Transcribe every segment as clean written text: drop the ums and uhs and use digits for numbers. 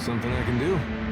Something I can do?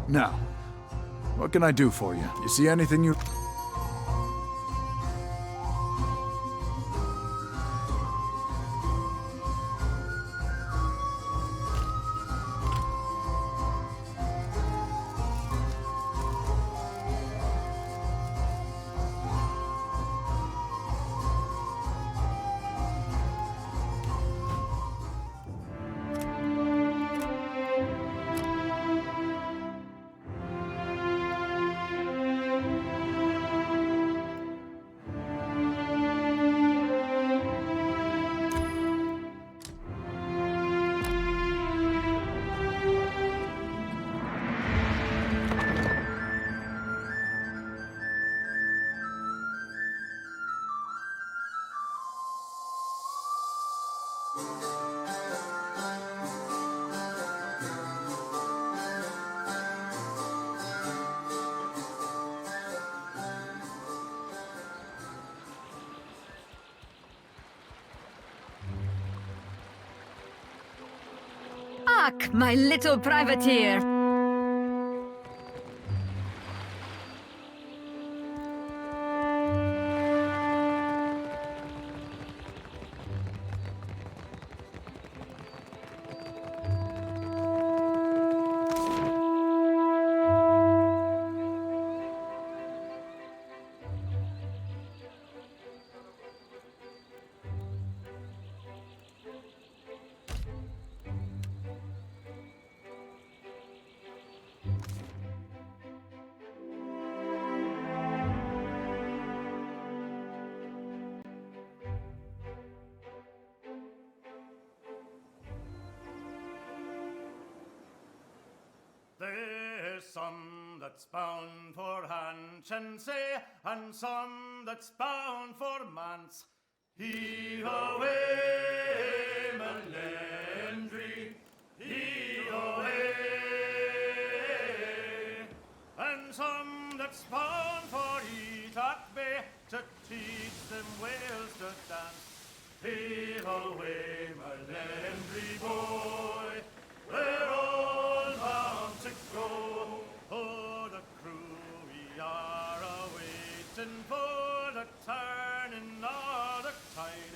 Now, what can I do for you? You see anything you... Ach, my little privateer! There's some that's bound for Hanchanse, and some that's bound for Manse. He away, Melendry, he away, and some that's bound for Etock Bay to teach them Wales to dance. He away, Melendry boy, we're all bound to go. Oh, the crew we are a-waiting for the turning of the tide.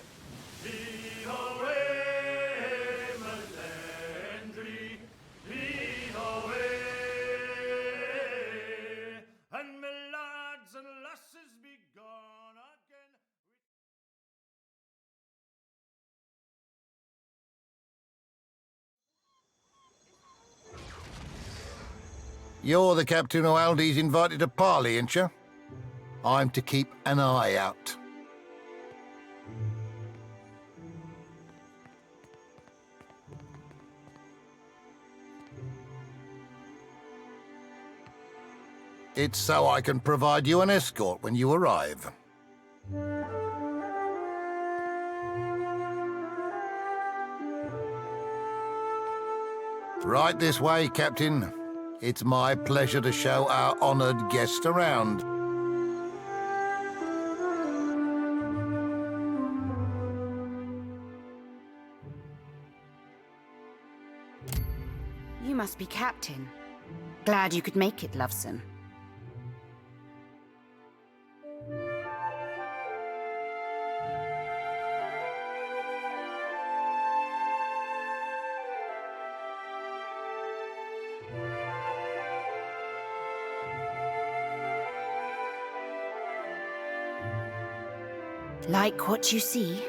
Lead away, Melendry, lead away, and me lads and lasses be gone again. You're the captain who Aldi's invited to parley, ain't you? I'm to keep an eye out. It's so I can provide you an escort when you arrive. Right this way, Captain. It's my pleasure to show our honoured guest around. You must be Captain. Glad you could make it, Loveson. Like what you see?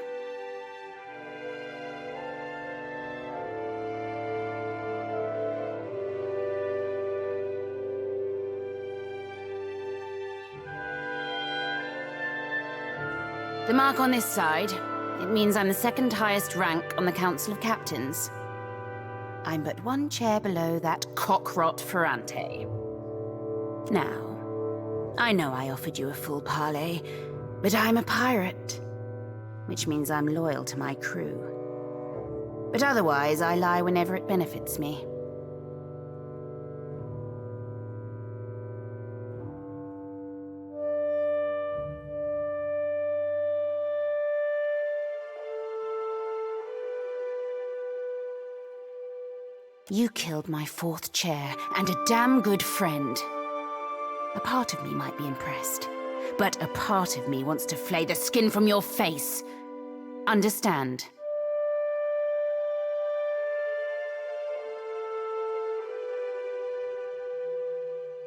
The mark on this side, it means I'm the second highest rank on the Council of Captains. I'm but one chair below that cockrot Ferrante. Now, I know I offered you a full parley, but I'm a pirate, which means I'm loyal to my crew. But otherwise, I lie whenever it benefits me. You killed my fourth chair and a damn good friend. A part of me might be impressed, but a part of me wants to flay the skin from your face. Understand?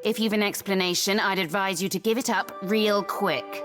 If you've an explanation, I'd advise you to give it up real quick.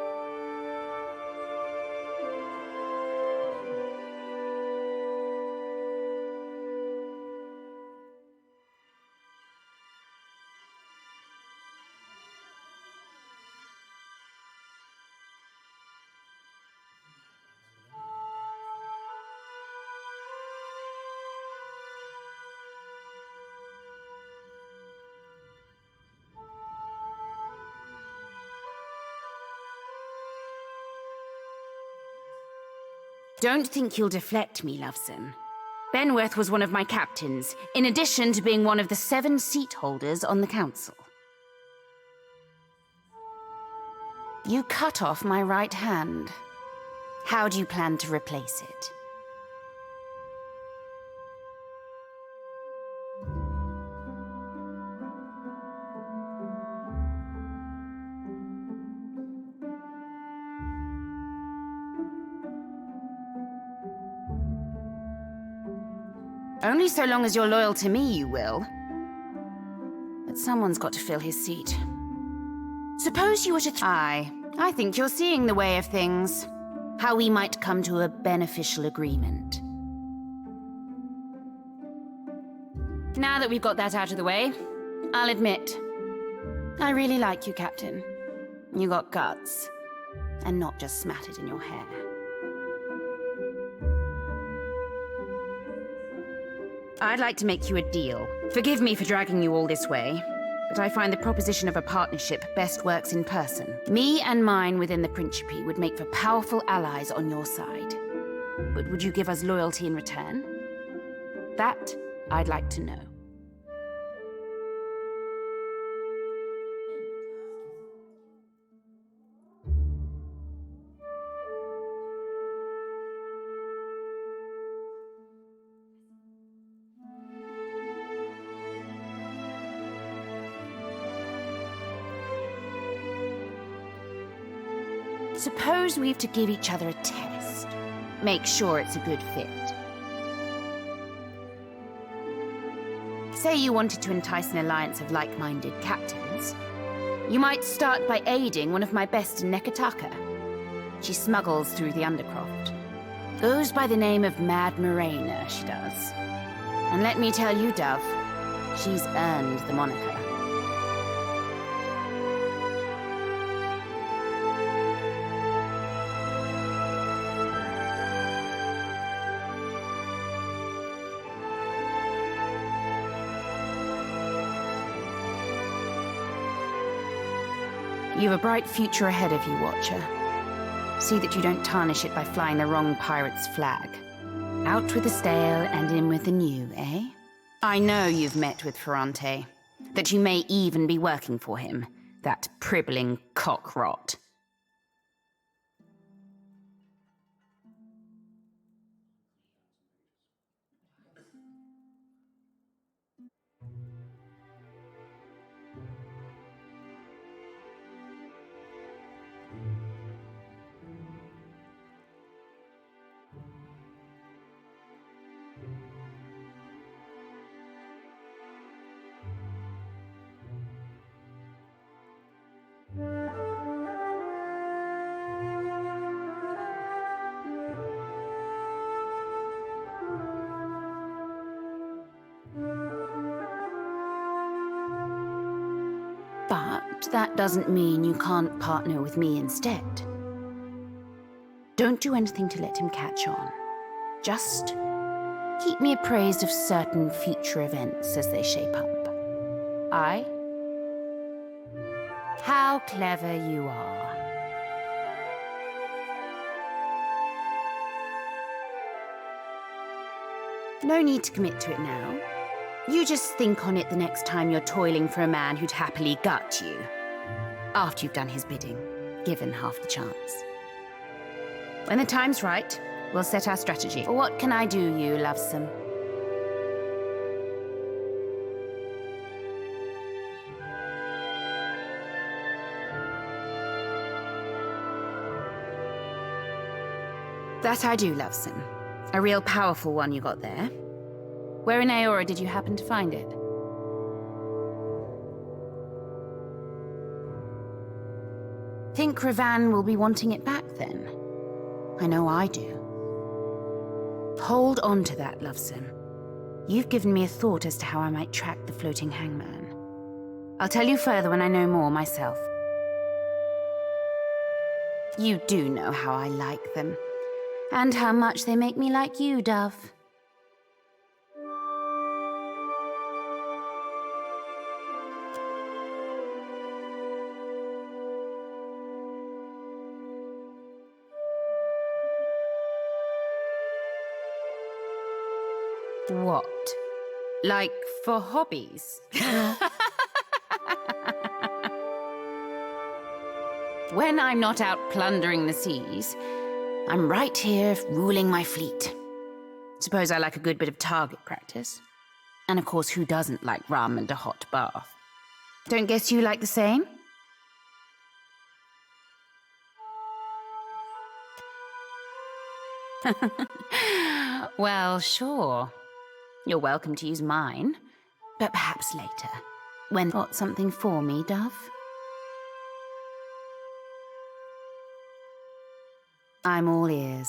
Don't think you'll deflect me, Loveson. Benworth was one of my captains, in addition to being one of the 7 seat holders on the council. You cut off my right hand. How do you plan to replace it? Only so long as you're loyal to me, you will. But someone's got to fill his seat. Suppose you were to I think you're seeing the way of things. How we might come to a beneficial agreement. Now that we've got that out of the way, I'll admit, I really like you, Captain. You got guts, and not just smattered in your hair. I'd like to make you a deal. Forgive me for dragging you all this way, but I find the proposition of a partnership best works in person. Me and mine within the Principe would make for powerful allies on your side. But would you give us loyalty in return? That I'd like to know. Suppose we have to give each other a test. Make sure it's a good fit. Say you wanted to entice an alliance of like-minded captains. You might start by aiding one of my best in Nekataka. She smuggles through the Undercroft. Goes by the name of Mad Morena, she does. And let me tell you, Dove, she's earned the moniker. You've a bright future ahead of you, Watcher. See that you don't tarnish it by flying the wrong pirate's flag. Out with the stale and in with the new, eh? I know you've met with Ferrante. That you may even be working for him. That pribbling cock-rot. But that doesn't mean you can't partner with me instead. Don't do anything to let him catch on. Just keep me appraised of certain future events as they shape up. Aye? How clever you are. No need to commit to it now. You just think on it the next time you're toiling for a man who'd happily gut you. After you've done his bidding, given half the chance. When the time's right, we'll set our strategy. What can I do you, lovesome? That I do, Loveson. A real powerful one you got there. Where in Aora did you happen to find it? Think Ravan will be wanting it back then? I know I do. Hold on to that, Loveson. You've given me a thought as to how I might track the floating hangman. I'll tell you further when I know more myself. You do know how I like them. And how much they make me like you, Dove. What? Like, for hobbies? When I'm not out plundering the seas, I'm right here ruling my fleet. Suppose I like a good bit of target practice. And of course, who doesn't like rum and a hot bath? Don't guess you like the same? Well, sure. You're welcome to use mine. But perhaps later. When got something for me, Dove? I'm all ears.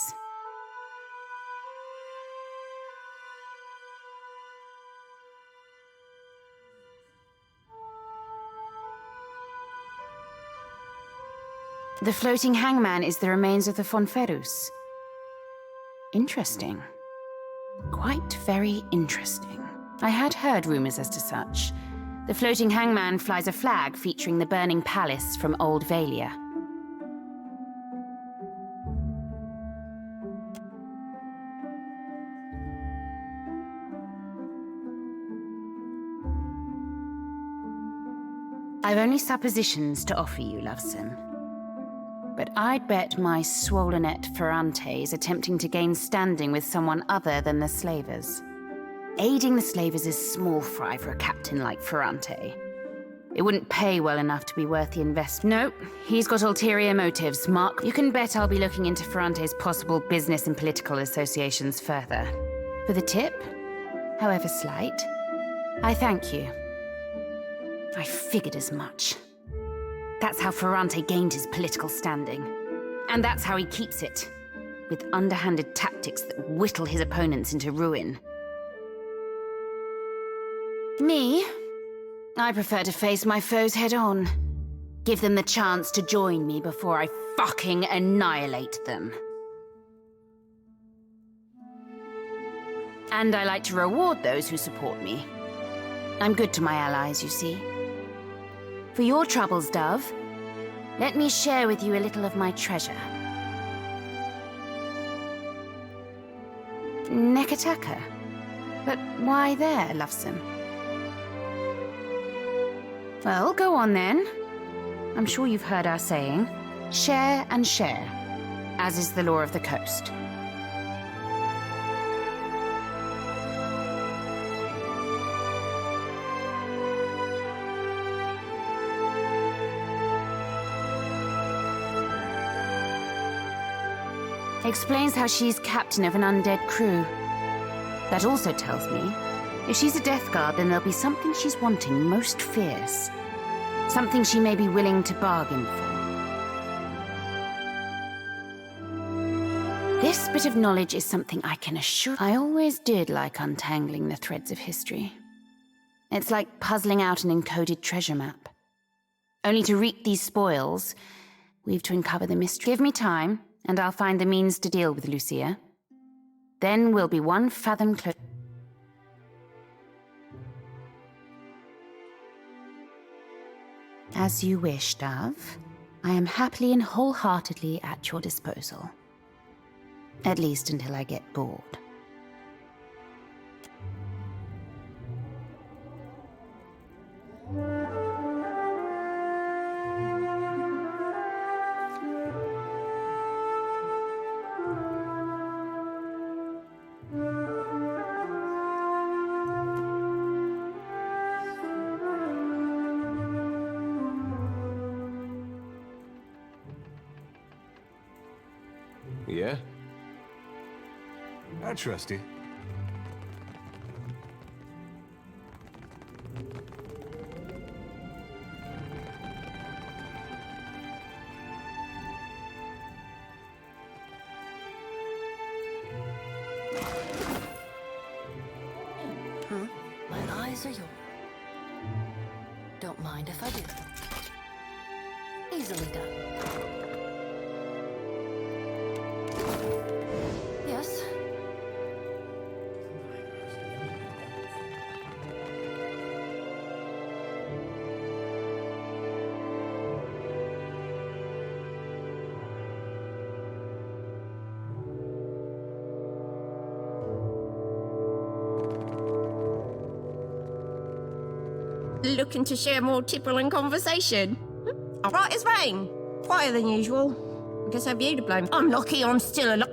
The floating hangman is the remains of the Fonferus. Interesting. Quite very interesting. I had heard rumors as to such. The floating hangman flies a flag featuring the burning palace from Old Valia. I've only suppositions to offer you, Loveson. But I'd bet my swollenette Ferrante is attempting to gain standing with someone other than the slavers. Aiding the slavers is small fry for a captain like Ferrante. It wouldn't pay well enough to be worth the investment. Nope, he's got ulterior motives, Mark. You can bet I'll be looking into Ferrante's possible business and political associations further. For the tip, however slight, I thank you. I figured as much. That's how Ferrante gained his political standing. And that's how he keeps it. With underhanded tactics that whittle his opponents into ruin. Me? I prefer to face my foes head on. Give them the chance to join me before I fucking annihilate them. And I like to reward those who support me. I'm good to my allies, you see. For your troubles, Dove, let me share with you a little of my treasure. Nekataka? But why there, Loveson? Well, go on then. I'm sure you've heard our saying, share and share, as is the law of the coast. Explains how she's captain of an undead crew. That also tells me, if she's a death guard, then there'll be something she's wanting most fierce. Something she may be willing to bargain for. This bit of knowledge is something I can assure. I always did like untangling the threads of history. It's like puzzling out an encoded treasure map. Only to reap these spoils, we've to uncover the mystery. Give me time, and I'll find the means to deal with Lucia. Then we'll be one fathom closer. As you wish, Dove. I am happily and wholeheartedly at your disposal. At least until I get bored. Yeah? I trust you. My eyes are yours. Don't mind if I do. Easily done. Yes. Looking to share more tipple and conversation? Right as rain. Quieter than usual. I guess have you to blame. I'm lucky I'm still alive.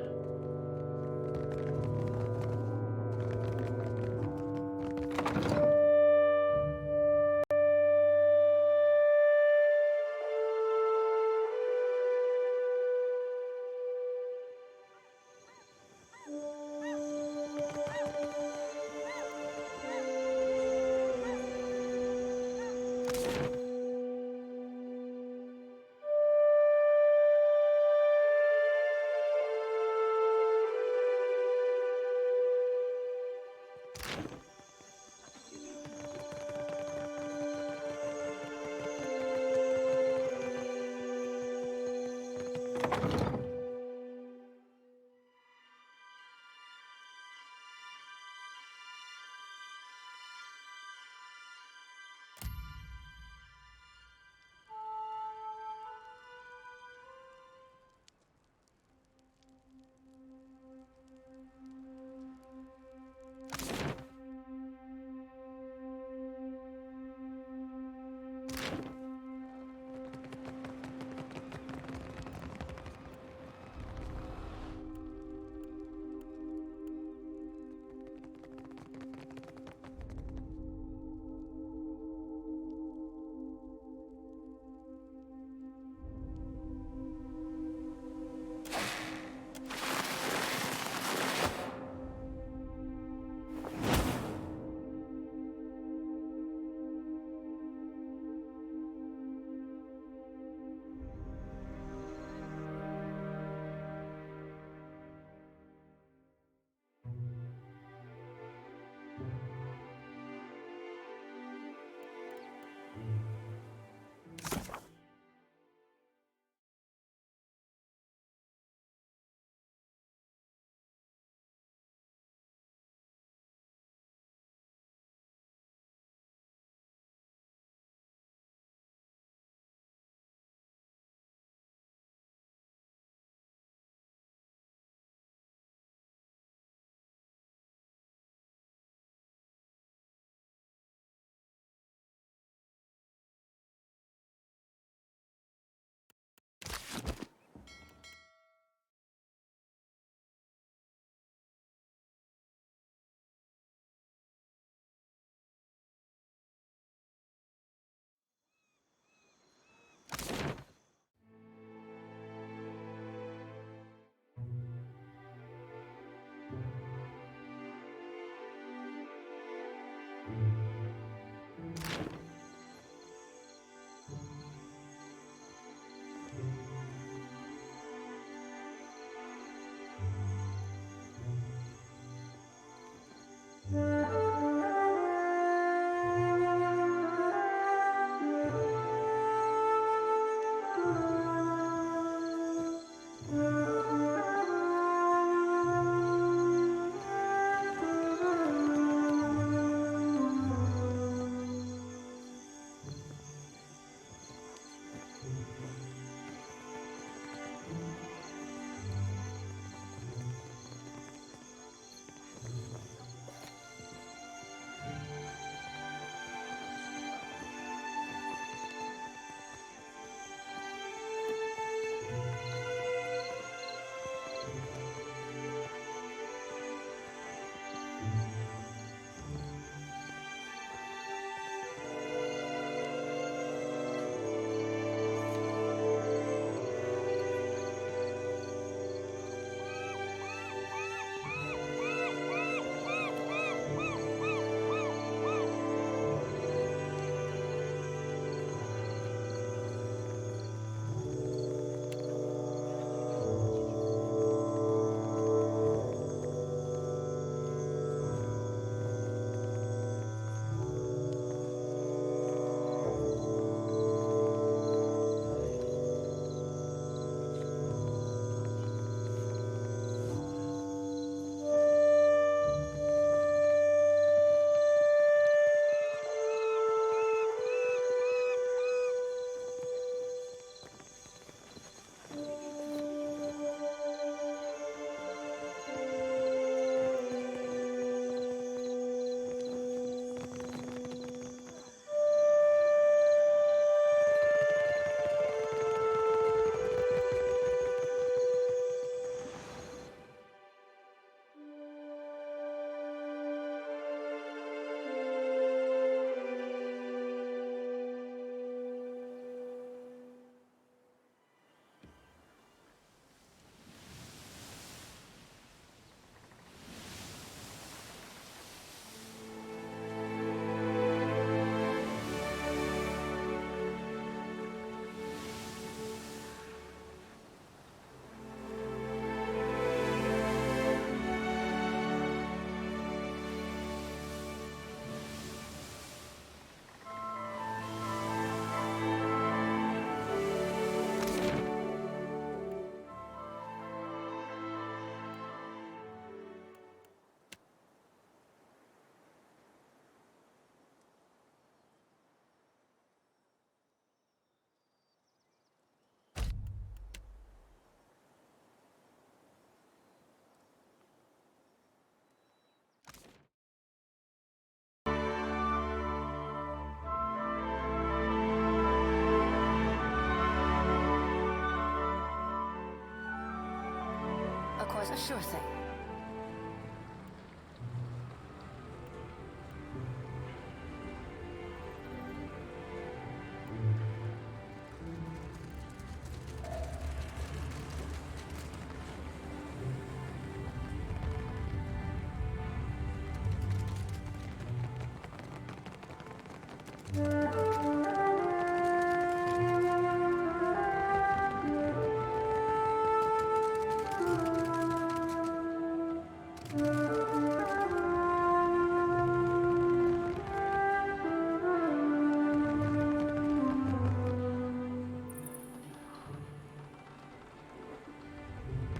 was a sure thing.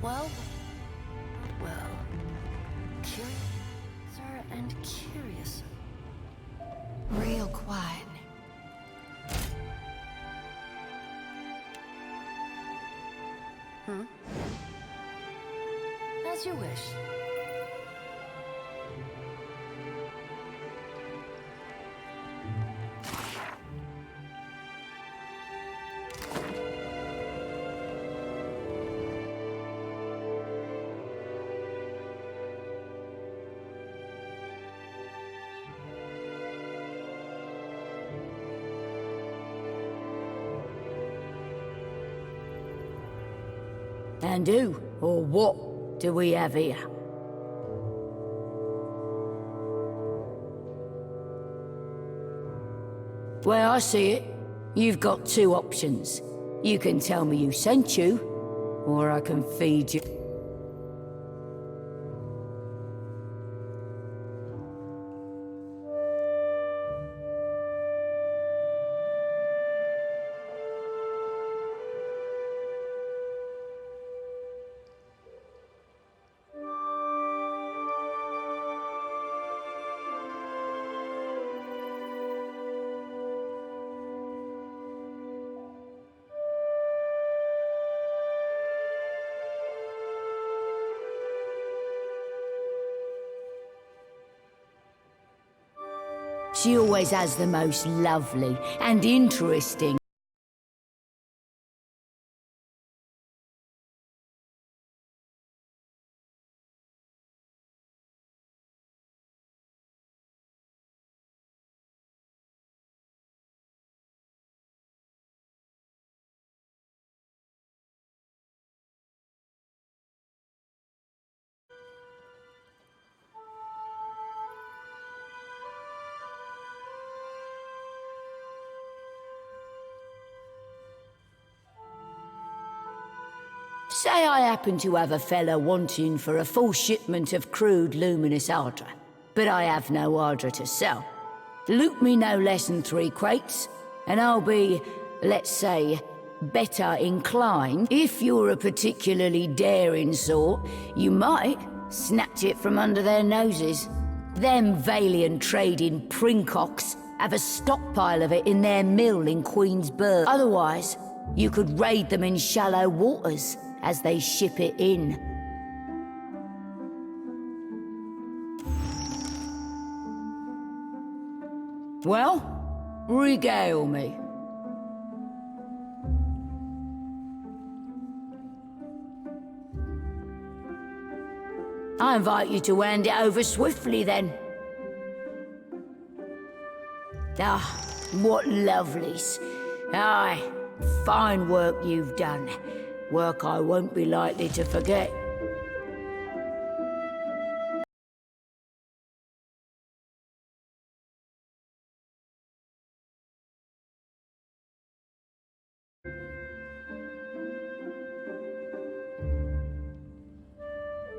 Well, well, curiouser and curiouser. Real quiet. As you wish. And who, or what, do we have here? Well, I see it. You've got two options. You can tell me who sent you, or I can feed you. She always has the most lovely and interesting. Say I happen to have a fella wanting for a full shipment of crude luminous ardra, but I have no ardra to sell. Loot me no less than 3 crates, and I'll be, let's say, better inclined. If you're a particularly daring sort, you might snatch it from under their noses. Them Valiant trading princocks have a stockpile of it in their mill in Queensburg. Otherwise, you could raid them in shallow waters as they ship it in. Well, regale me. I invite you to hand it over swiftly, then. Ah, what lovelies. Aye, fine work you've done. Work I won't be likely to forget.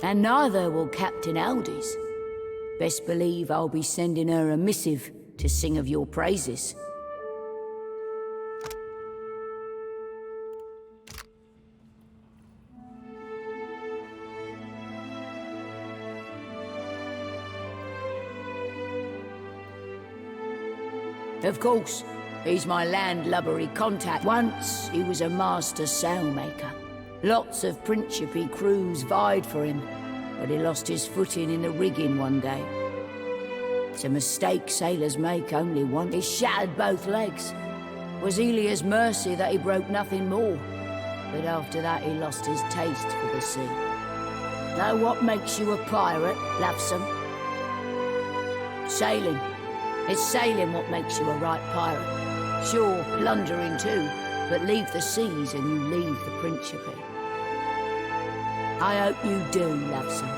And neither will Captain Aldi's. Best believe I'll be sending her a missive to sing of your praises. Of course, he's my landlubbery contact. Once, he was a master sailmaker. Lots of Principe crews vied for him, but he lost his footing in the rigging one day. It's a mistake sailors make only once. He shattered both legs. Was Elia's mercy that he broke nothing more. But after that, he lost his taste for the sea. Know what makes you a pirate, Lovesome? Sailing. It's sailing what makes you a right pirate. Sure, plundering too, but leave the seas and you leave the Principe. I hope you do, Lovesome.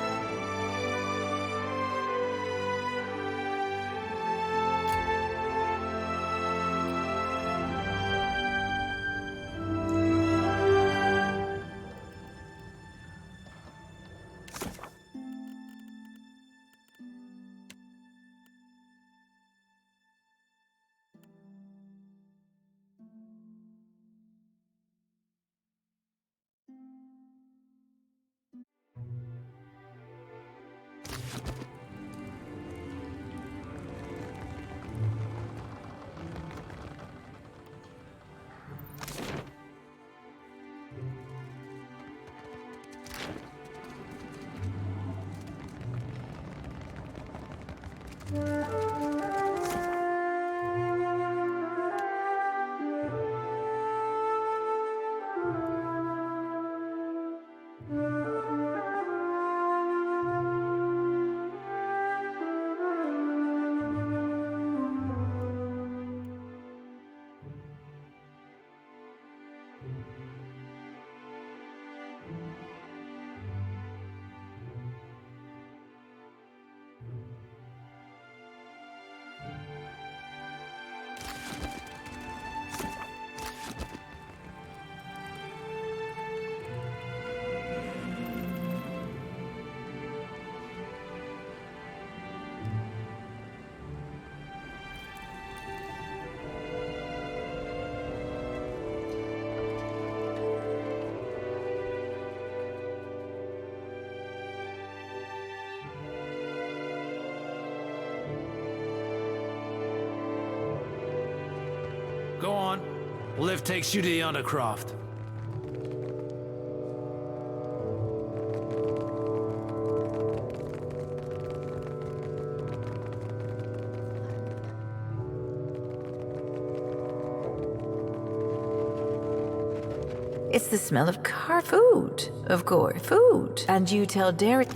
Go on. Lift takes you to the Undercroft. It's the smell of car food, of course, food. And you tell Derek...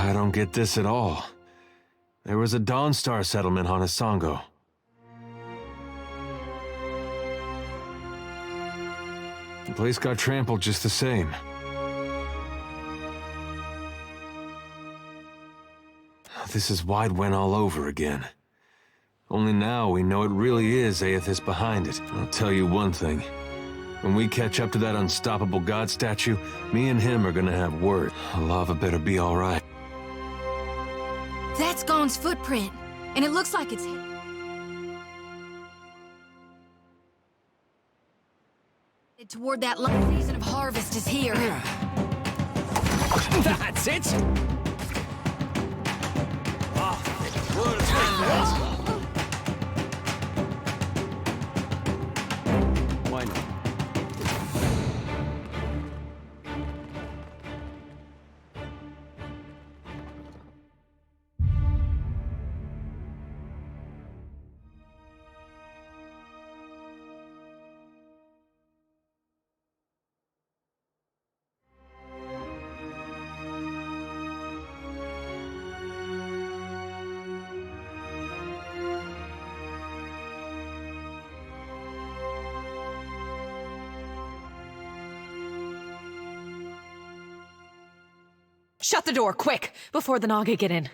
I don't get this at all. There was a Dawnstar settlement on Hasongo. The place got trampled just the same. This is Widewen all over again. Only now we know it really is Aethys behind it. I'll tell you one thing. When we catch up to that unstoppable god statue, me and him are gonna have word. Lava better be all right. That's Gon's footprint, and it looks like it's toward that last season of harvest is here. That's it! Why not? Shut the door, quick, before the Naga get in.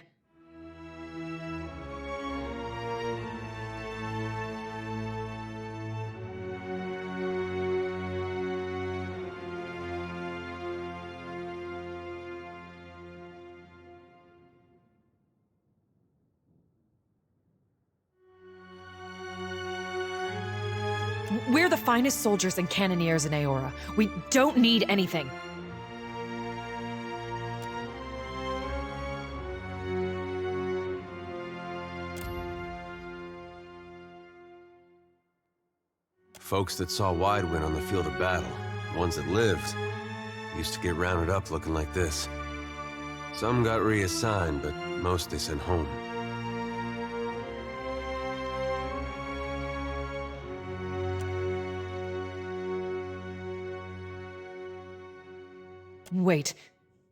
We're the finest soldiers and cannoneers in Aora. We don't need anything. Folks that saw Widewen on the field of battle, the ones that lived, used to get rounded up looking like this. Some got reassigned, but most they sent home. Wait,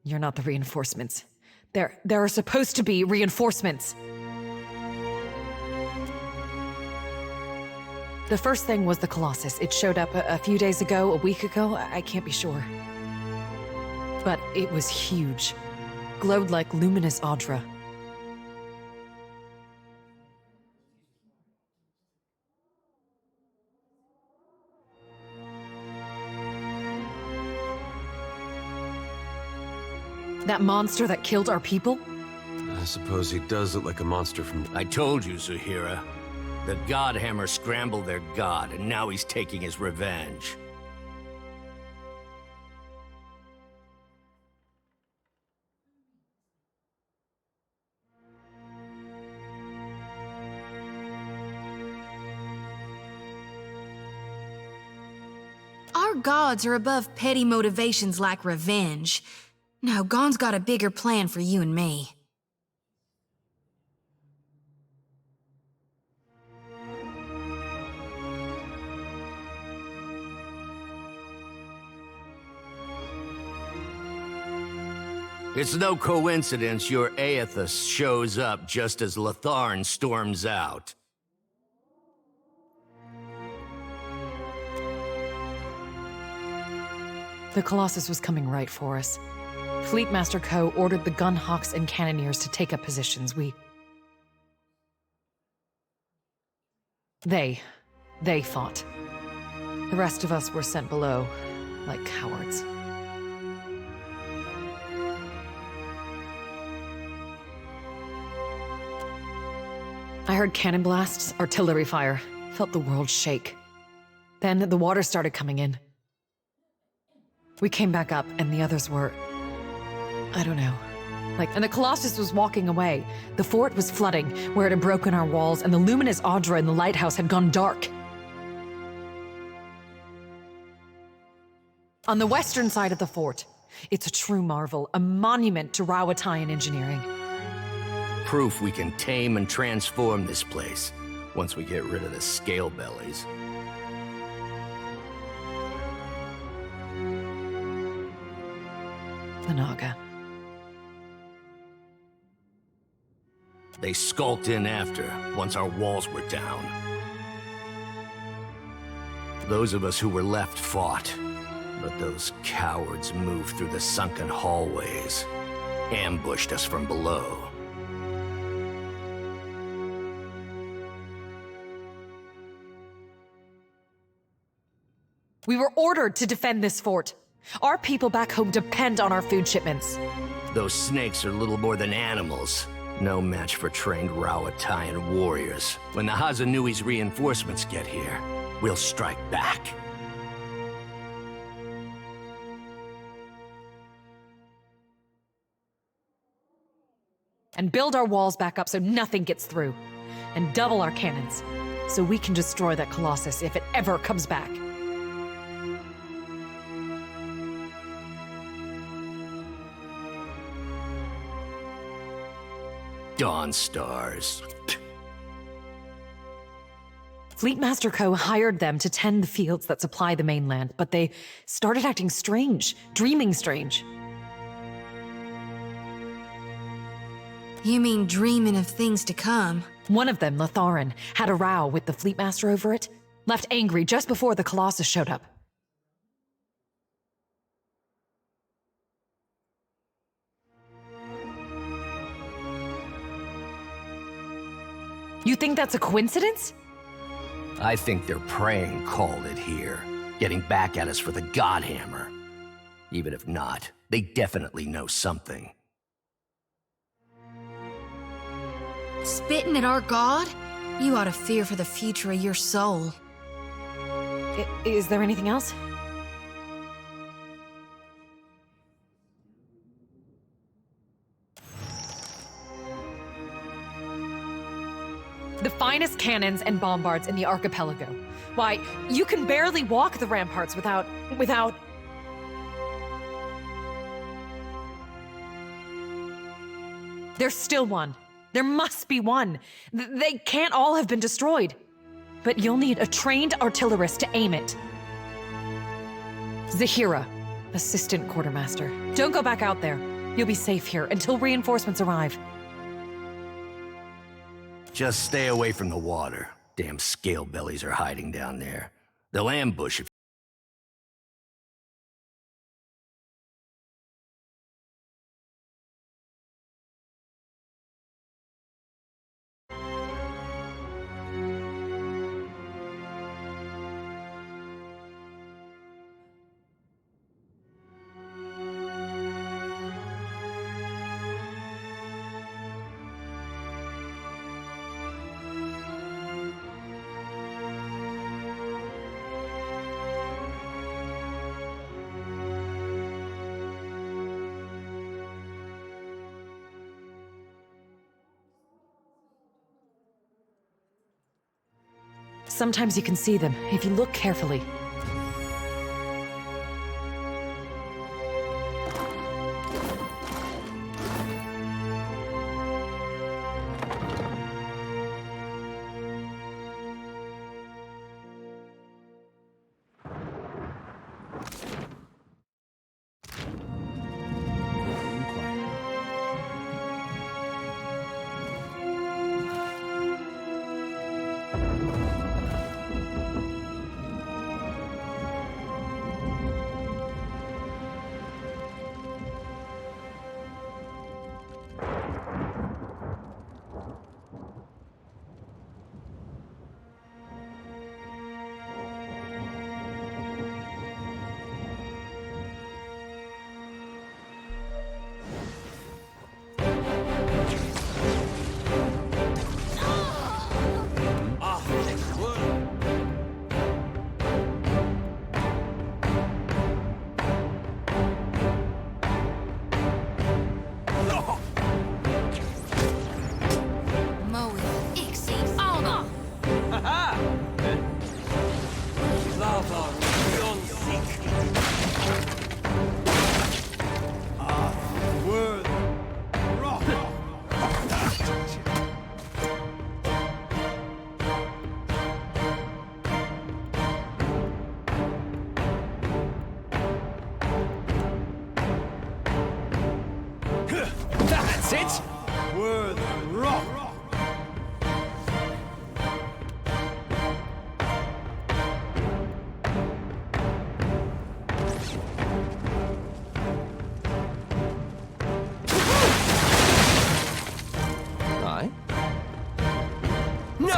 you're not the reinforcements. There are supposed to be reinforcements. The first thing was the Colossus. It showed up a few days ago, a week ago, I can't be sure. But it was huge. Glowed like luminous Audra. That monster that killed our people? I suppose he does look like a monster from... I told you, Zuhira. The Godhammer scrambled their god, and now he's taking his revenge. Our gods are above petty motivations like revenge. No, Gon's got a bigger plan for you and me. It's no coincidence your Aethys shows up just as Latharn storms out. The Colossus was coming right for us. Fleetmaster Co. ordered the Gunhawks and Cannoneers to take up positions. They fought. The rest of us were sent below, like cowards. I heard cannon blasts, artillery fire, felt the world shake. Then the water started coming in. We came back up, and the others were... I don't know. And the Colossus was walking away. The fort was flooding, where it had broken our walls, and the luminous Audra in the lighthouse had gone dark. On the western side of the fort, it's a true marvel, a monument to Rawatayan engineering. Proof we can tame and transform this place, once we get rid of the scale bellies. The Naga. They skulked in after, once our walls were down. Those of us who were left fought, but those cowards moved through the sunken hallways, ambushed us from below. We were ordered to defend this fort. Our people back home depend on our food shipments. Those snakes are little more than animals. No match for trained Rawatayan warriors. When the Hasanui's reinforcements get here, we'll strike back. And build our walls back up so nothing gets through. And double our cannons, so we can destroy that Colossus if it ever comes back. Dawn Stars. Fleetmaster Co. hired them to tend the fields that supply the mainland, but they started acting strange, dreaming strange. You mean dreaming of things to come? One of them, Latharan, had a row with the Fleetmaster over it, left angry just before the Colossus showed up. You think that's a coincidence? I think their praying called it here, getting back at us for the Godhammer. Even if not, they definitely know something. Spitting at our god? You ought to fear for the future of your soul. Is there anything else? The finest cannons and bombards in the archipelago. Why, you can barely walk the ramparts without... There's still one. There must be one. They can't all have been destroyed. But you'll need a trained artillerist to aim it. Zahira, assistant quartermaster. Don't go back out there. You'll be safe here until reinforcements arrive. Just stay away from the water. Damn scale bellies are hiding down there. They'll ambush if... Sometimes you can see them, if you look carefully. That's it! Word rock!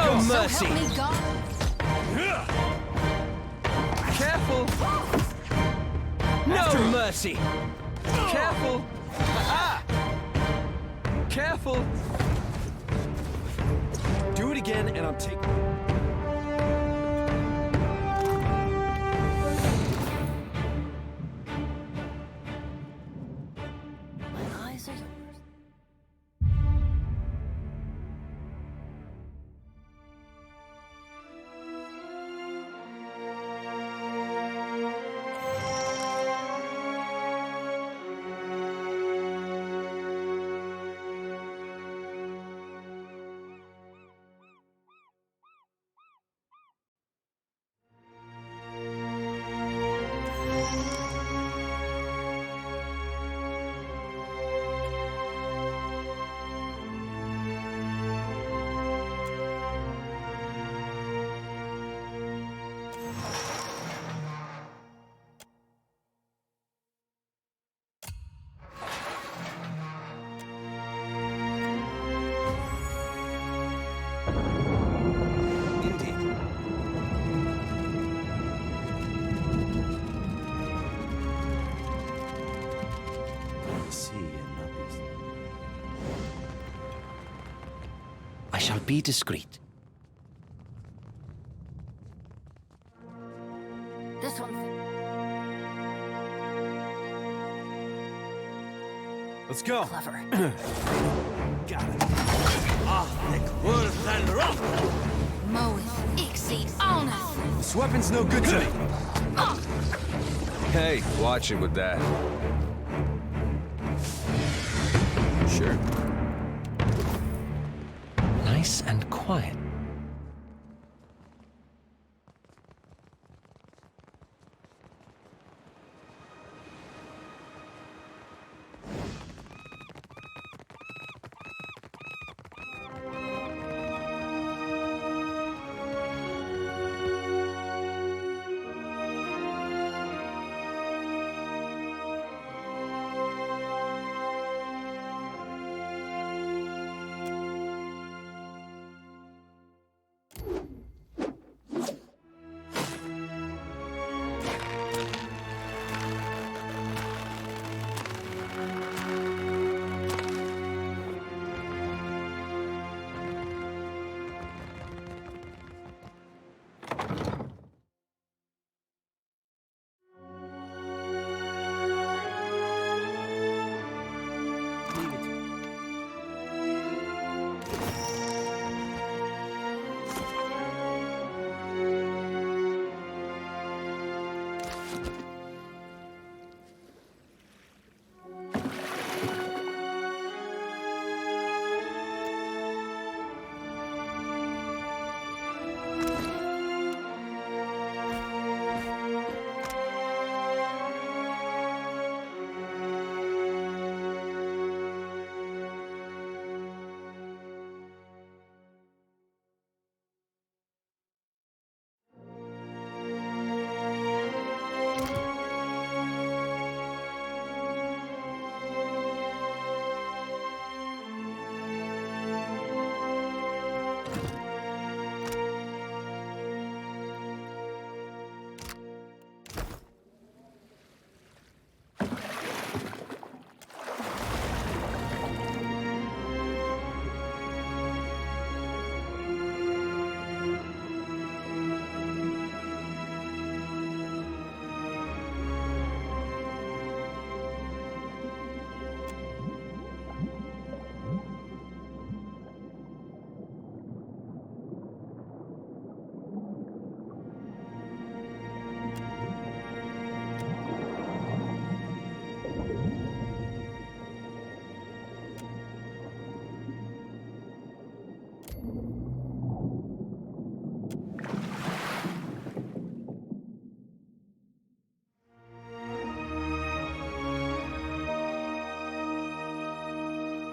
No mercy! So help me God. Careful! No mercy! Careful! Ah! Careful! Do it again and I'm taking... My eyes are yours. I shall be discreet. This one thing. Let's go. Clever. Got it. Thick wood and rock. Moeth, exceed honest. This weapon's no good to me. Hey, watch it with that. Sure. Nice and quiet.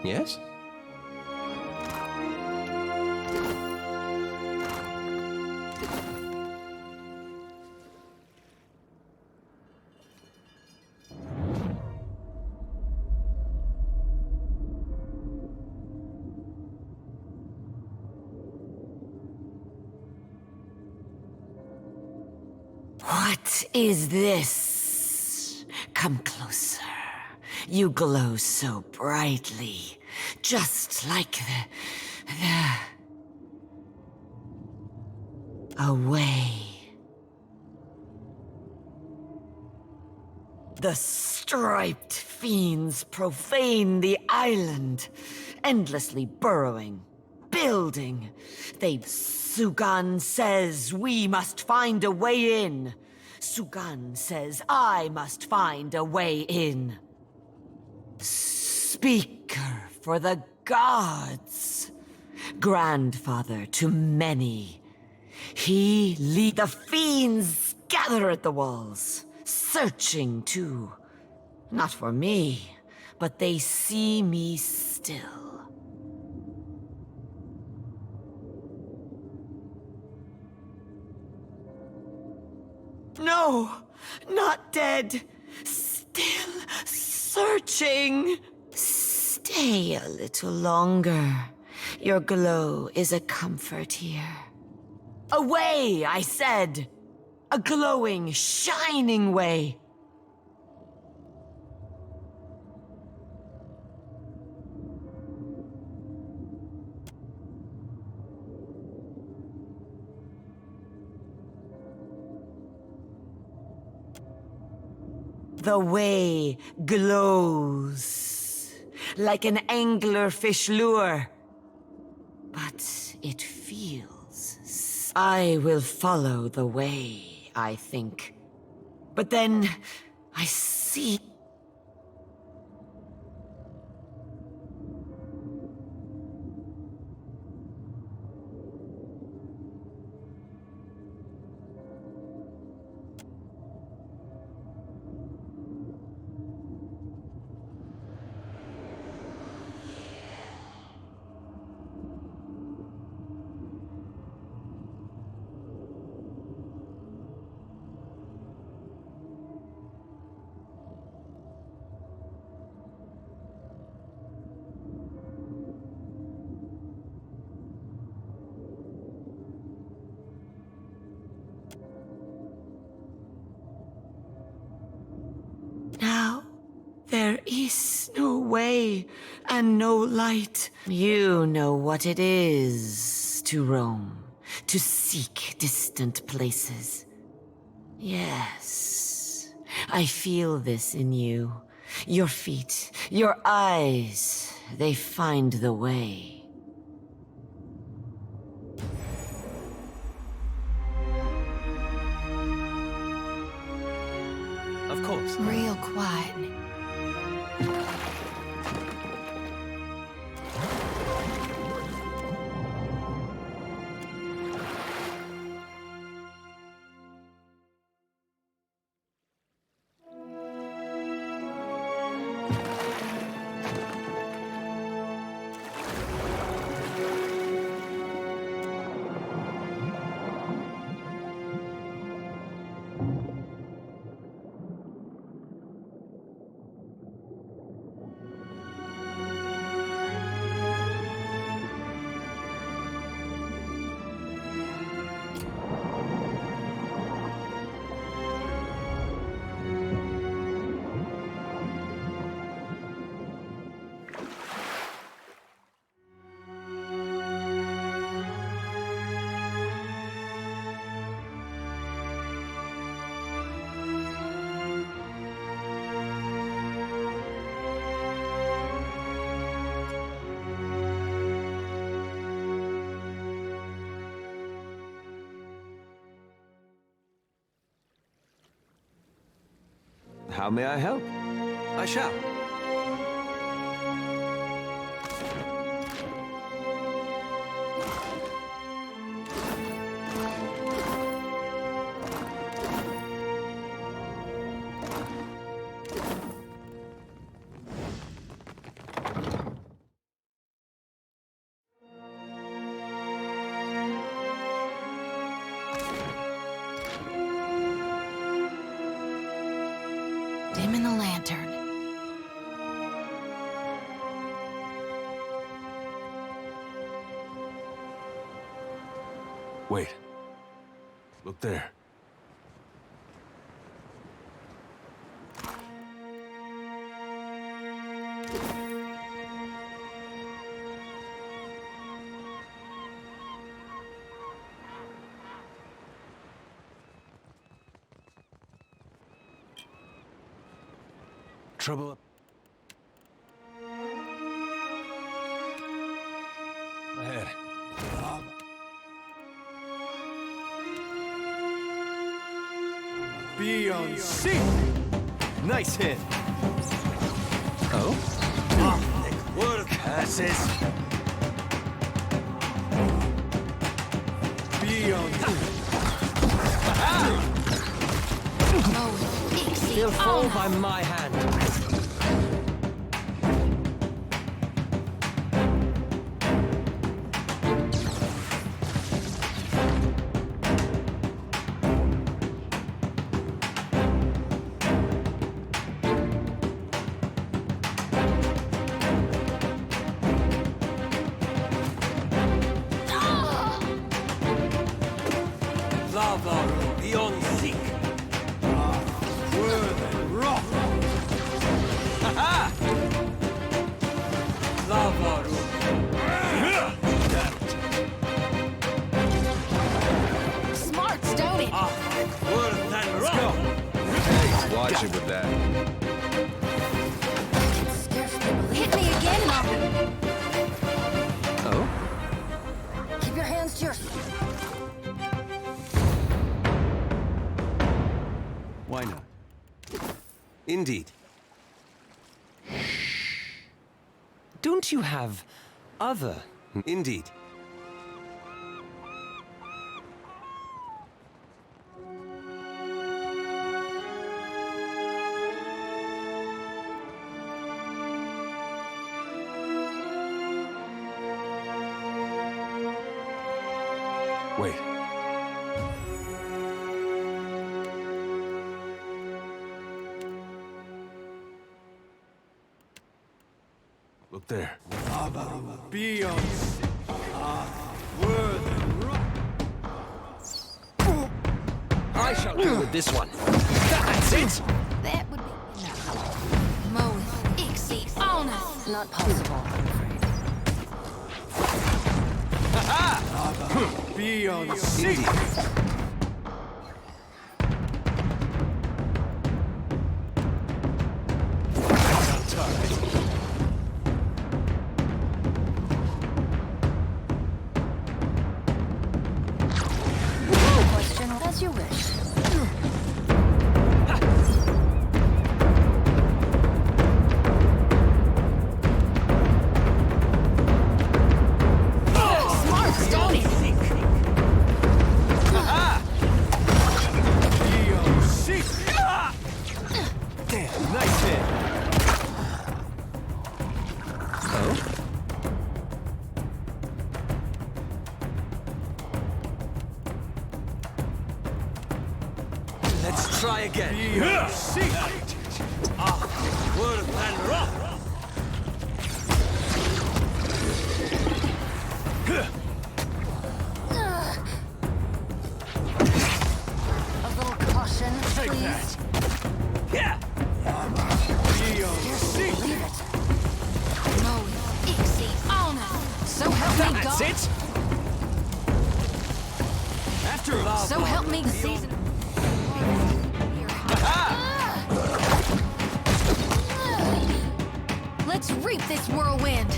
Yes? What is this? Come closer. You glow so brightly, just like away. The striped fiends profane the island, endlessly burrowing, building. Sugan says we must find a way in. Sugan says I must find a way in. Speaker for the gods. Grandfather to many. He lead the fiends gather at the walls, searching too. Not for me, but they see me still. No, not dead. Still searching. Stay a little longer. Your glow is a comfort here. Away, I said. A glowing, shining way. The way glows like an anglerfish lure, but it feels. I will follow the way, I think. But then I see. Now, there is no way and no light. You know what it is to roam, to seek distant places. Yes, I feel this in you. Your feet, your eyes, they find the way. Of course. Real quiet. How may I help? I shall. Dimming the lantern. Wait. Look there. trouble? Ahead. Be on seat! Nice hit! Oh? Word curses! Be on He'll fall by my hand. Lava beyond seek. Word and rock. Ha-ha! Lava Smart, don't it? word and rock. Hey, watch it with that. Hit me again and I'll... Oh? Keep your hands to your... Why not? Indeed. Don't you have other... Indeed. Wait. Look there. Be on word and rock. I shall go with this one. That's it! That would be enough. Moeth, Ixie, on us! Not possible, I'm afraid. Ha-ha! Be on seat! Question as you wish. Smart, don't it? Be on seat! Damn, nice hit! Oh? Let's try again. Be on seat! Word and rock! A little caution, please. Yeah! Be on seat! Leave it. Moeth, Ixie, on us! So help me That's God! it! After all, So help me season... Let's reap this whirlwind!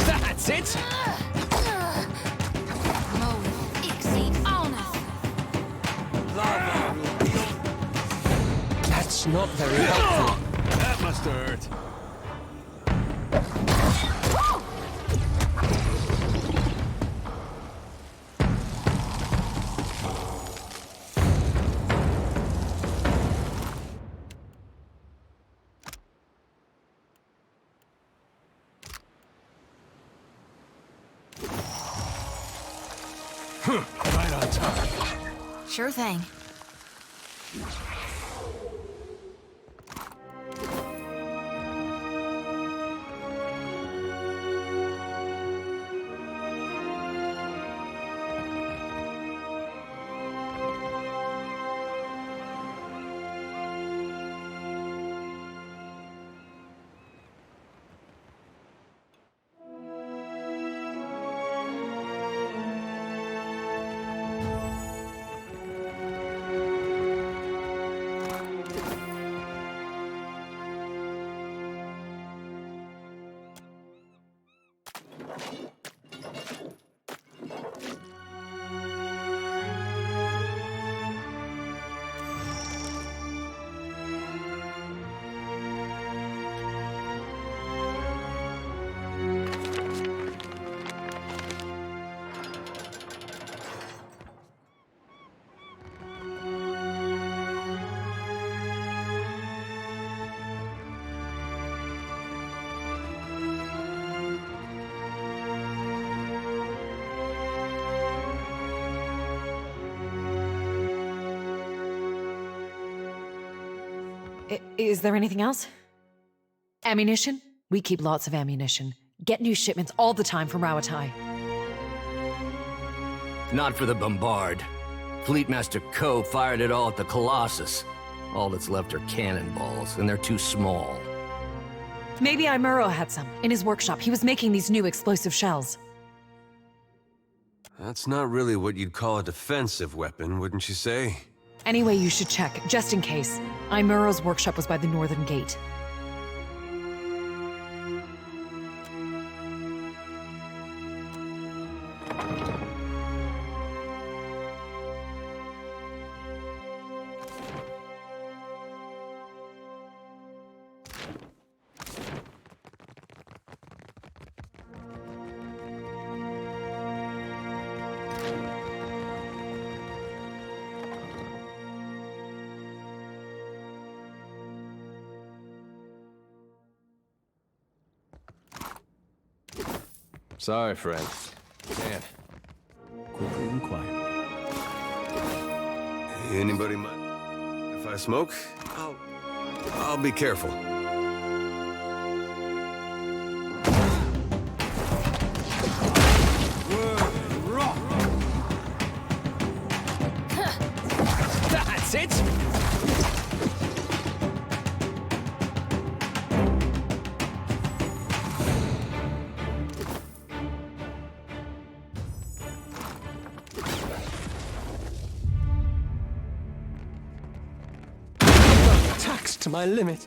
That's it! Moeth, Ixie, on us! Lava will be on... That's not very helpful. That must have hurt. Right on top. Sure thing. Is there anything else? Ammunition? We keep lots of ammunition. Get new shipments all the time from Rawatai. Not for the Bombard. Fleetmaster Ko fired it all at the Colossus. All that's left are cannonballs, and they're too small. Maybe Imuro had some, in his workshop. He was making these new explosive shells. That's not really what you'd call a defensive weapon, wouldn't you say? Anyway, you should check, just in case. Imuro's workshop was by the northern gate. Sorry, friend. Can't. Quickly and quiet. Anybody mind if I smoke? I'll be careful. That's it! Taxed to my limit.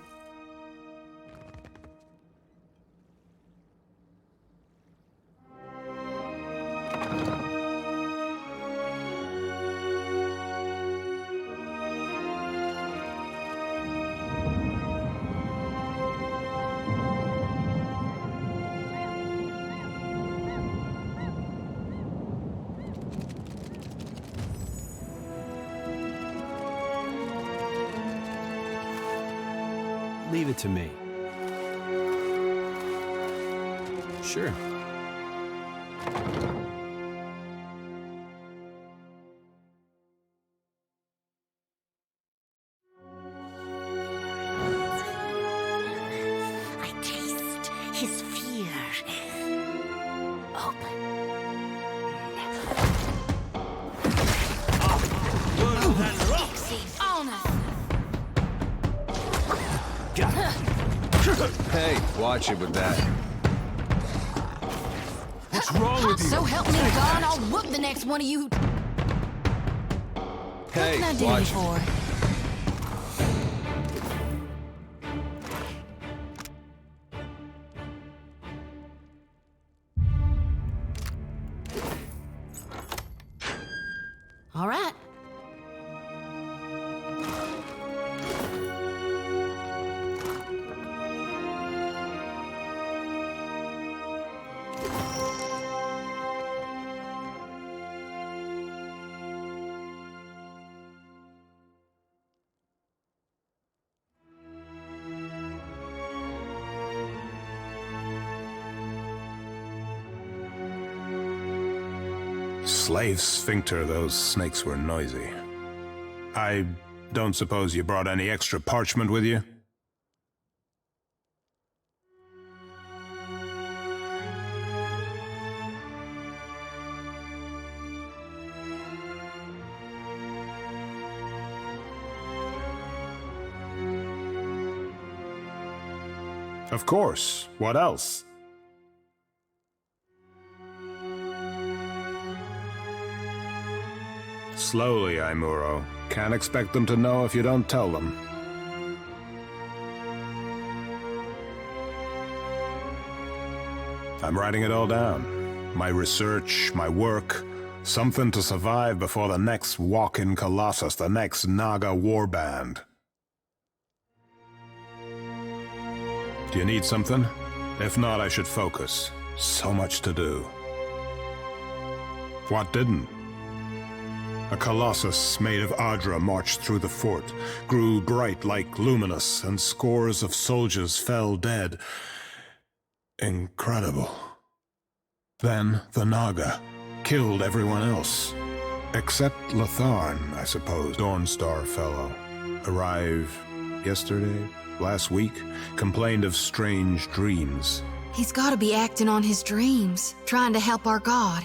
Leave it to me. Sure. I taste his fear. Open. Hey, watch it with that. What's wrong with you? So help me God, I'll whoop the next one of you. Hey, what can I do watch you for? All right. Slave sphincter, those snakes were noisy. I don't suppose you brought any extra parchment with you? Of course. What else? Slowly, Imuro. Can't expect them to know if you don't tell them. I'm writing it all down. My research, my work, something to survive before the next walk-in Colossus, the next Naga warband. Do you need something? If not, I should focus. So much to do. What didn't? A Colossus made of Adra marched through the fort, grew bright like luminous, and scores of soldiers fell dead. Incredible. Then the Naga killed everyone else. Except Latharn, I suppose. Dawnstar fellow. Arrive yesterday, last week, complained of strange dreams. He's gotta be acting on his dreams, trying to help our god.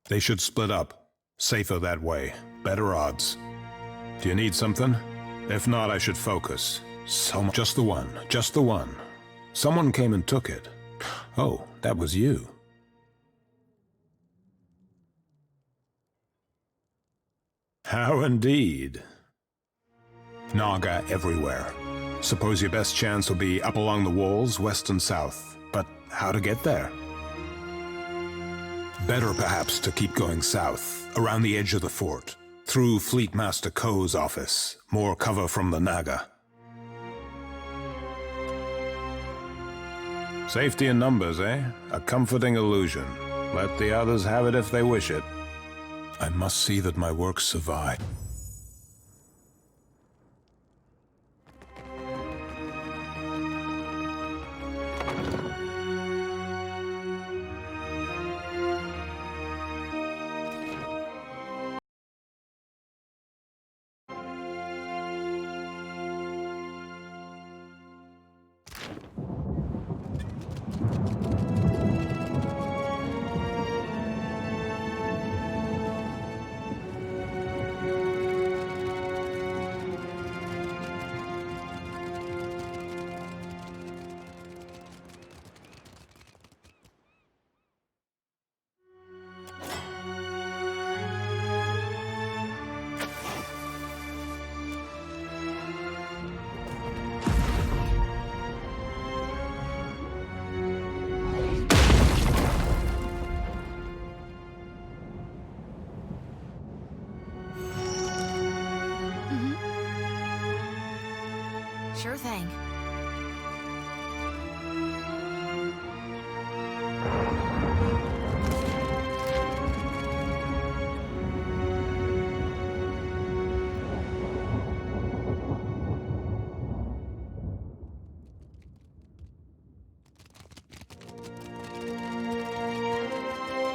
They should split up. Safer that way. Better odds. Do you need something? If not, I should focus. Just the one. Just the one. Someone came and took it. Oh, that was you. How indeed. Naga everywhere. Suppose your best chance will be up along the walls, west and south. But how to get there? Better perhaps to keep going south, around the edge of the fort, through Fleet Master Ko's office. More cover from the Naga. Safety in numbers, eh? A comforting illusion. Let the others have it if they wish it. I must see that my work survive. Sure thing.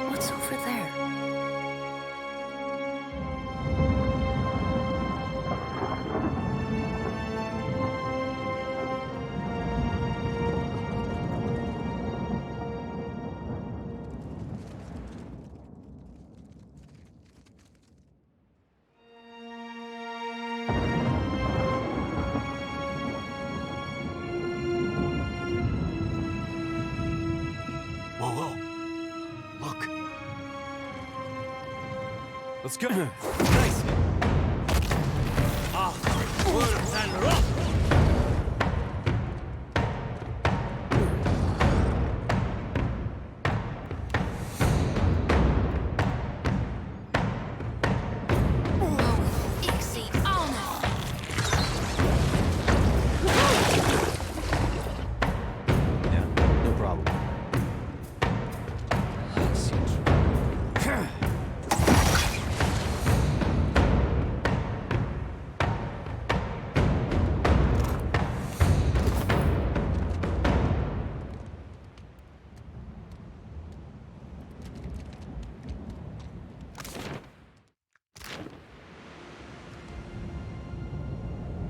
What's over there? Let's go. Nice. Ah, words and rock.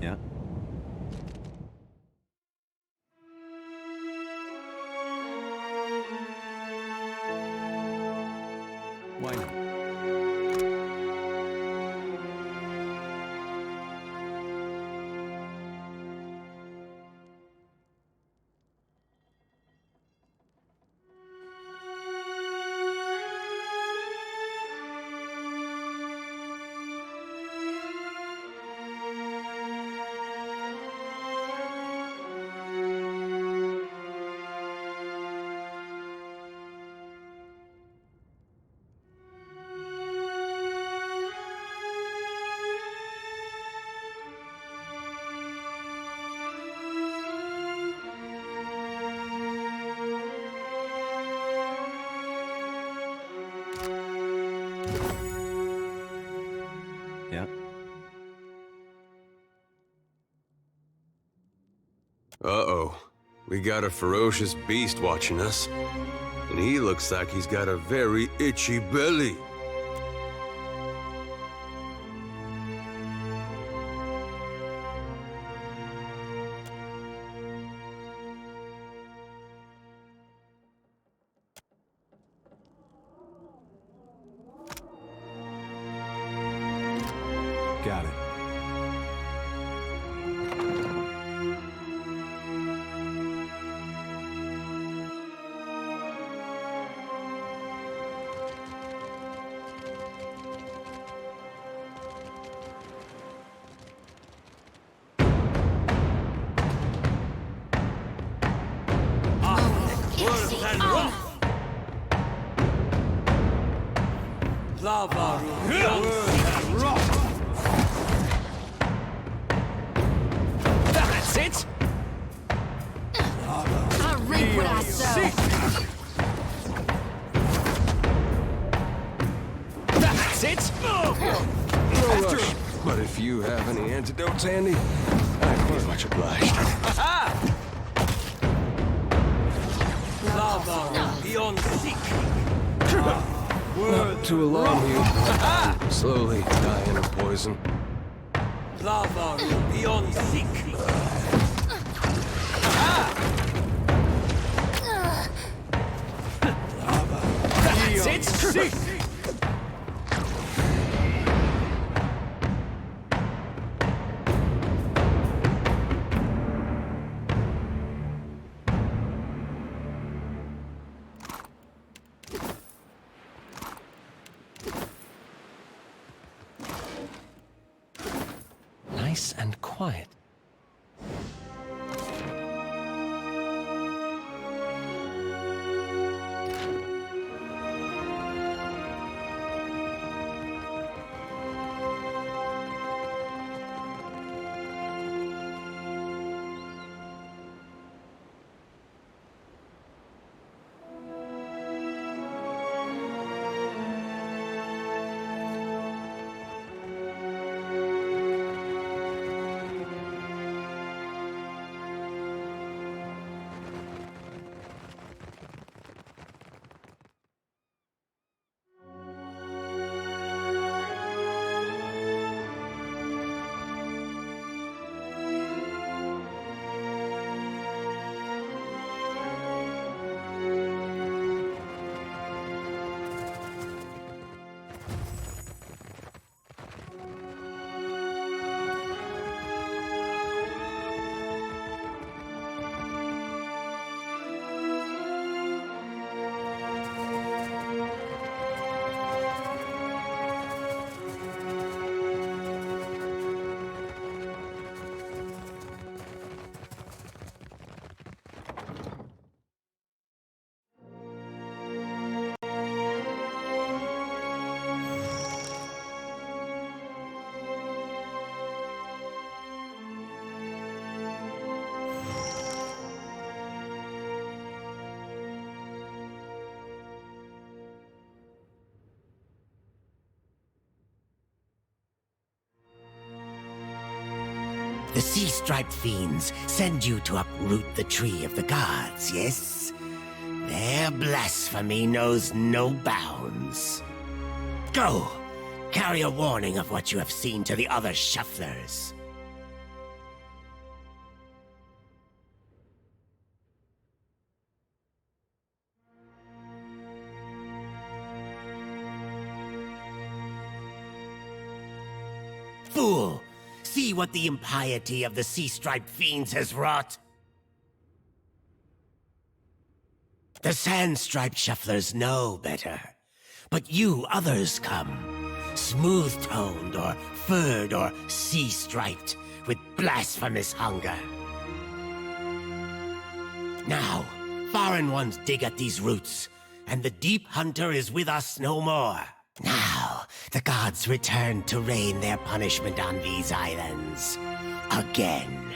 Yeah. Why not? Yeah. Uh-oh. We got a ferocious beast watching us. And he looks like he's got a very itchy belly. Worth and rock. Lava beyond worth and rock. That's it. I reap what I sow. That's it. No rush, but if you have any antidotes handy, I'd be much obliged. Lava beyond seek. Not to alarm you, I'm slowly dying of poison. Lava beyond seek. That's it. Seek. Nice and quiet. The sea-striped fiends send you to uproot the tree of the gods, yes? Their blasphemy knows no bounds. Go! Carry a warning of what you have seen to the other shufflers. Fool! See what the impiety of the sea-striped fiends has wrought? The sand-striped shufflers know better. But you others come, smooth-toned or furred or sea-striped, with blasphemous hunger. Now, foreign ones dig at these roots, and the deep hunter is with us no more. Now, the gods return to rain their punishment on these islands. Again.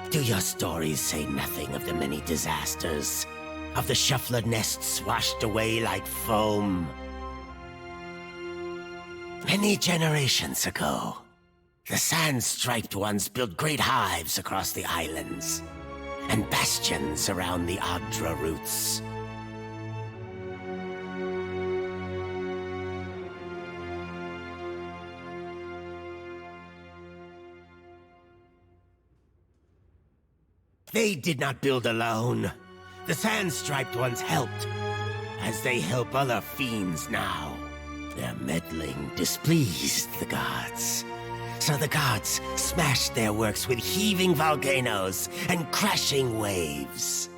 Do your stories say nothing of the many disasters? Of the shuffler nests washed away like foam? Many generations ago, the sand-striped ones built great hives across the islands, and bastions around the Adra roots. They did not build alone. The sand-striped ones helped, as they help other fiends now. Their meddling displeased the gods. So the gods smashed their works with heaving volcanoes and crashing waves.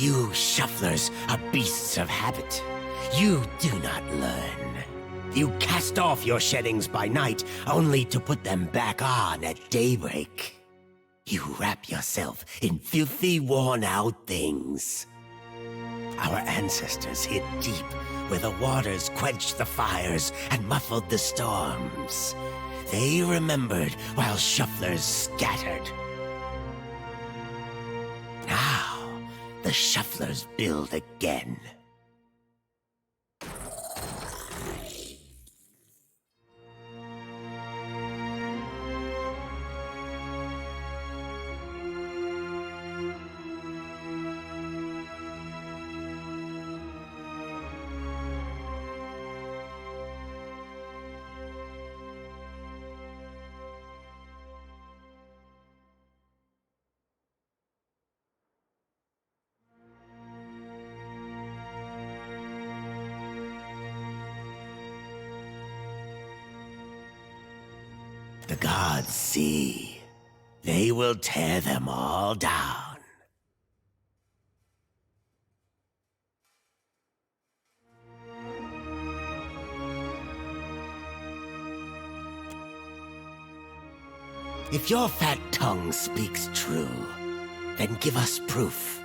You shufflers are beasts of habit. You do not learn. You cast off your sheddings by night, only to put them back on at daybreak. You wrap yourself in filthy, worn-out things. Our ancestors hid deep where the waters quenched the fires and muffled the storms. They remembered while shufflers scattered. Now, the shufflers build again. The gods see. They will tear them all down. If your fat tongue speaks true, then give us proof.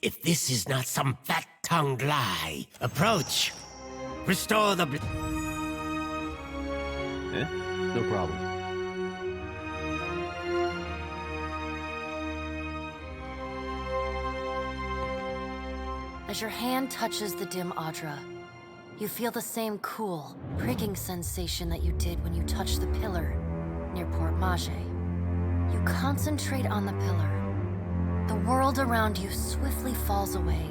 If this is not some fat-tongued lie, approach. Restore the... No problem. As your hand touches the dim Audra, you feel the same cool, pricking sensation that you did when you touched the pillar near Port Mage. You concentrate on the pillar. The world around you swiftly falls away,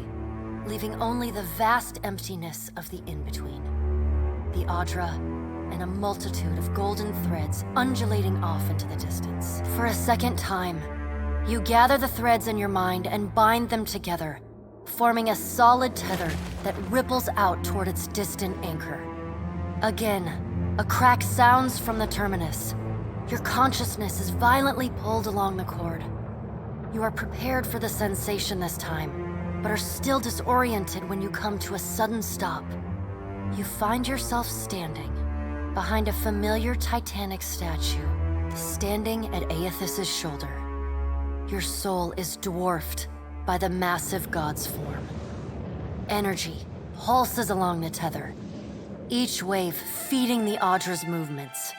leaving only the vast emptiness of the in-between. The Audra and a multitude of golden threads undulating off into the distance. For a second time, you gather the threads in your mind and bind them together, forming a solid tether that ripples out toward its distant anchor. Again, a crack sounds from the terminus. Your consciousness is violently pulled along the cord. You are prepared for the sensation this time, but are still disoriented when you come to a sudden stop. You find yourself standing behind a familiar Titanic statue, standing at Aethys's shoulder. Your soul is dwarfed by the massive god's form. Energy pulses along the tether, each wave feeding the Audra's movements.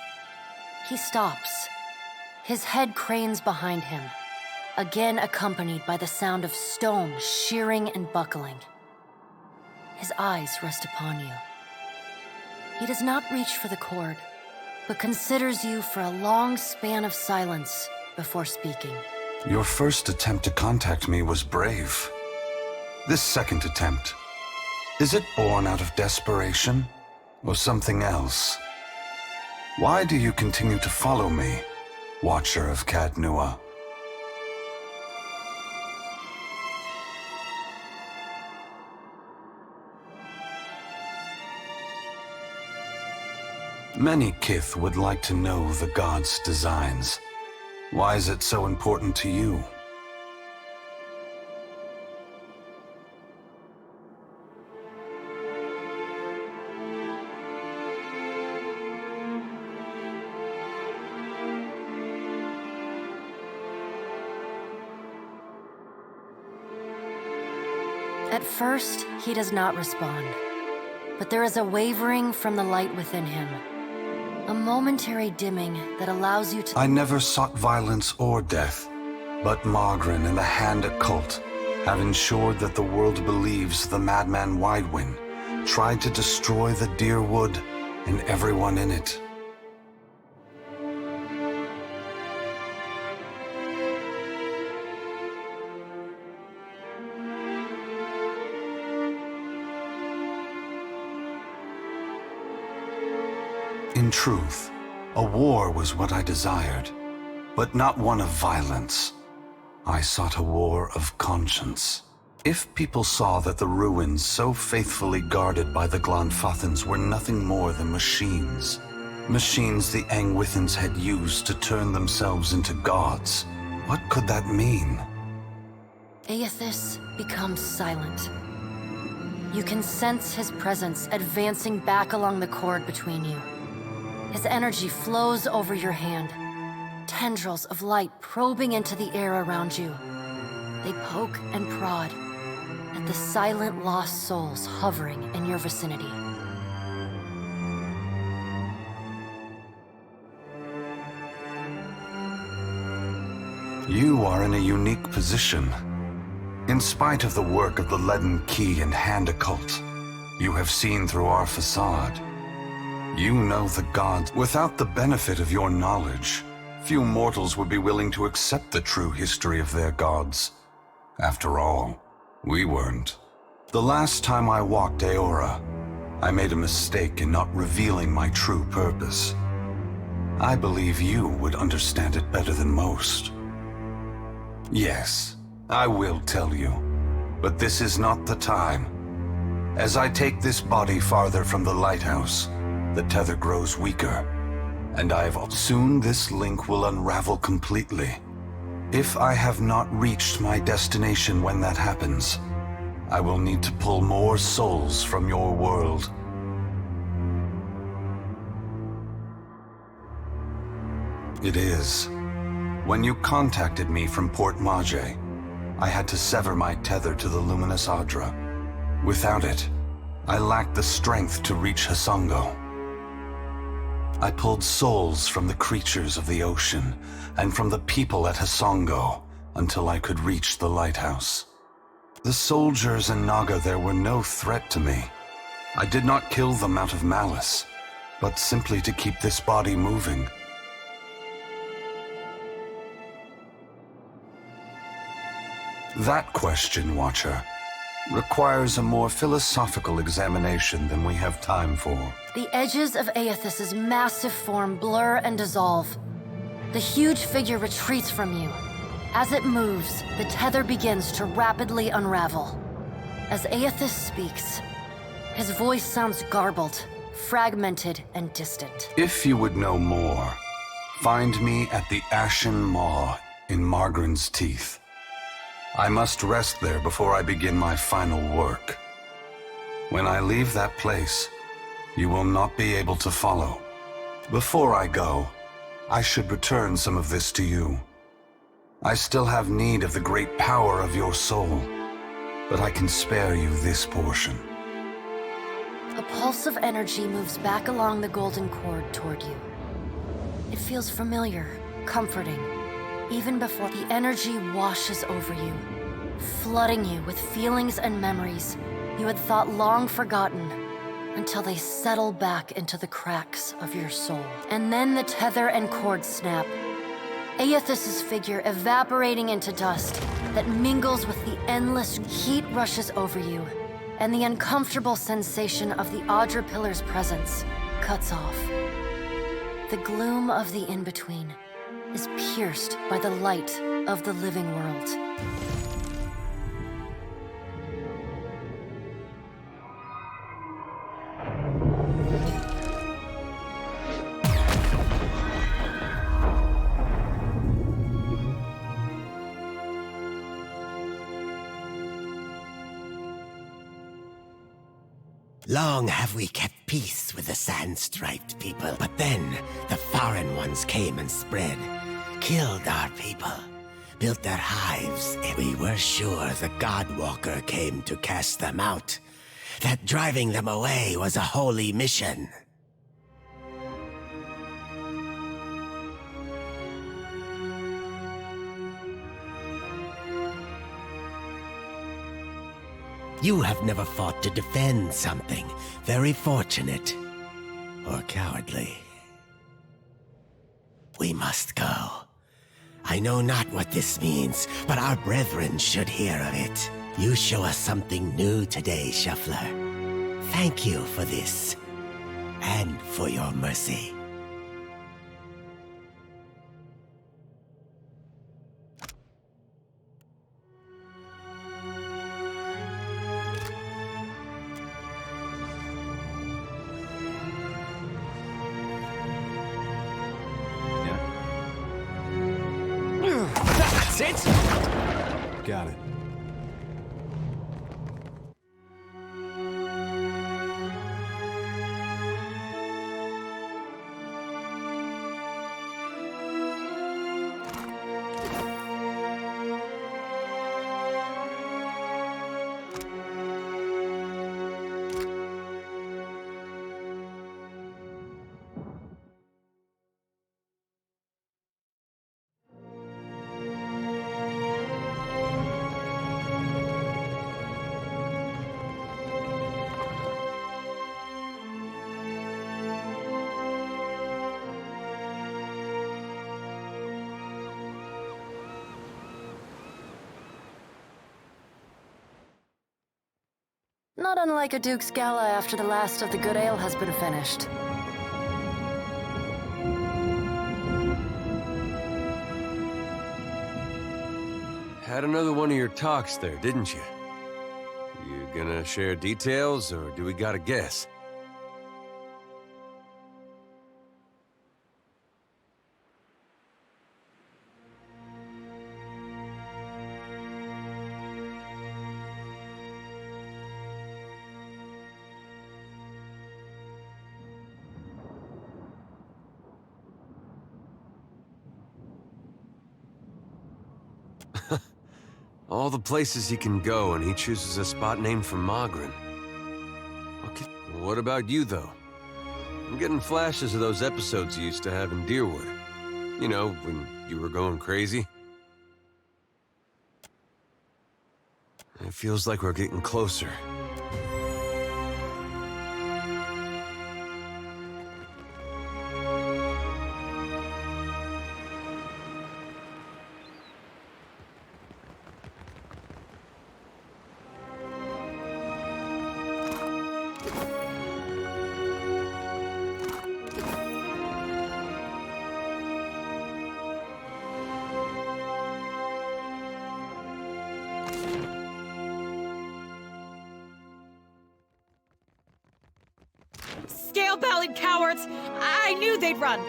He stops. His head cranes behind him, again accompanied by the sound of stone shearing and buckling. His eyes rest upon you. He does not reach for the cord, but considers you for a long span of silence before speaking. Your first attempt to contact me was brave. This second attempt, is it born out of desperation or something else? Why do you continue to follow me, Watcher of Cat Nua? Many Kith would like to know the gods' designs. Why is it so important to you? At first, he does not respond, but there is a wavering from the light within him. A momentary dimming that allows you to... I never sought violence or death, but Margren and the Hand Occult have ensured that the world believes the madman Widewind tried to destroy the dear wood and everyone in it. In truth, a war was what I desired, but not one of violence. I sought a war of conscience. If people saw that the ruins so faithfully guarded by the Glanfathans were nothing more than machines the Angwithans had used to turn themselves into gods, what could that mean? Aethys becomes silent. You can sense his presence advancing back along the cord between you. His energy flows over your hand, tendrils of light probing into the air around you. They poke and prod at the silent lost souls hovering in your vicinity. You are in a unique position. In spite of the work of the Leaden Key and Hand Occult, you have seen through our facade. You know the gods. Without the benefit of your knowledge, few mortals would be willing to accept the true history of their gods. After all, we weren't. The last time I walked Aora, I made a mistake in not revealing my true purpose. I believe you would understand it better than most. Yes, I will tell you, but this is not the time. As I take this body farther from the lighthouse, the tether grows weaker, and soon this link will unravel completely. If I have not reached my destination when that happens, I will need to pull more souls from your world. It is. When you contacted me from Port Mage, I had to sever my tether to the luminous Adra. Without it, I lacked the strength to reach Hasongo. I pulled souls from the creatures of the ocean and from the people at Hasongo until I could reach the lighthouse. The soldiers and Naga there were no threat to me. I did not kill them out of malice, but simply to keep this body moving. That question, Watcher, requires a more philosophical examination than we have time for. The edges of Aethys's massive form blur and dissolve. The huge figure retreats from you. As it moves, the tether begins to rapidly unravel. As Aethys speaks, his voice sounds garbled, fragmented, and distant. If you would know more, find me at the Ashen Maw in Margren's Teeth. I must rest there before I begin my final work. When I leave that place, you will not be able to follow. Before I go, I should return some of this to you. I still have need of the great power of your soul, but I can spare you this portion. A pulse of energy moves back along the golden cord toward you. It feels familiar, comforting, even before the energy washes over you, flooding you with feelings and memories you had thought long forgotten until they settle back into the cracks of your soul. And then the tether and cord snap, Aethys's figure evaporating into dust that mingles with the endless heat rushes over you, and the uncomfortable sensation of the Adra Pillar's presence cuts off. The gloom of the in-between is pierced by the light of the living world. Long have we kept peace with the sand-striped people, but then the foreign ones came and spread, killed our people, built their hives, and we were sure the Godwalker came to cast them out, that driving them away was a holy mission. You have never fought to defend something. Very fortunate. Or cowardly. We must go. I know not what this means, but our brethren should hear of it. You show us something new today, Shuffler. Thank you for this. And for your mercy. it! Got it. Not unlike a Duke's Gala after the last of the good ale has been finished. Had another one of your talks there, didn't you? You gonna share details, or do we gotta guess? All the places he can go, and he chooses a spot named for Magrin. Okay. What about you, though? I'm getting flashes of those episodes you used to have in Deerwood. You know, when you were going crazy. It feels like we're getting closer. Scale-bellied cowards! I knew they'd run!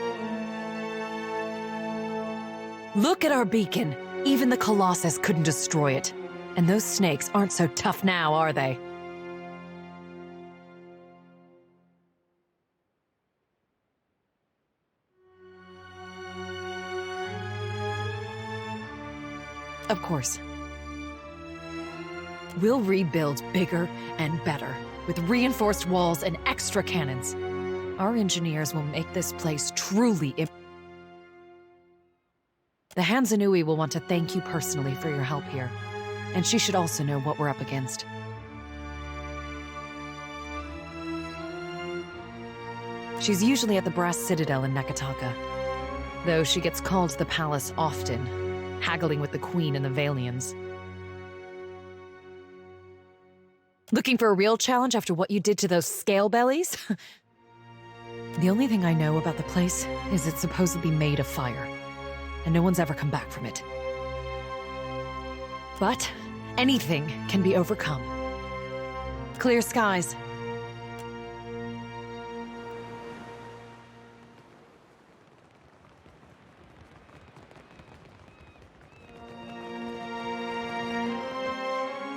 Look at our beacon. Even the Colossus couldn't destroy it. And those snakes aren't so tough now, are they? Of course. We'll rebuild bigger and better, with reinforced walls and extra cannons. Our engineers will make this place truly The Hansanui will want to thank you personally for your help here. And she should also know what we're up against. She's usually at the Brass Citadel in Nekataka, though she gets called to the palace often, haggling with the Queen and the Valians. Looking for a real challenge after what you did to those scale bellies? The only thing I know about the place is it's supposedly made of fire, and no one's ever come back from it. But anything can be overcome. Clear skies.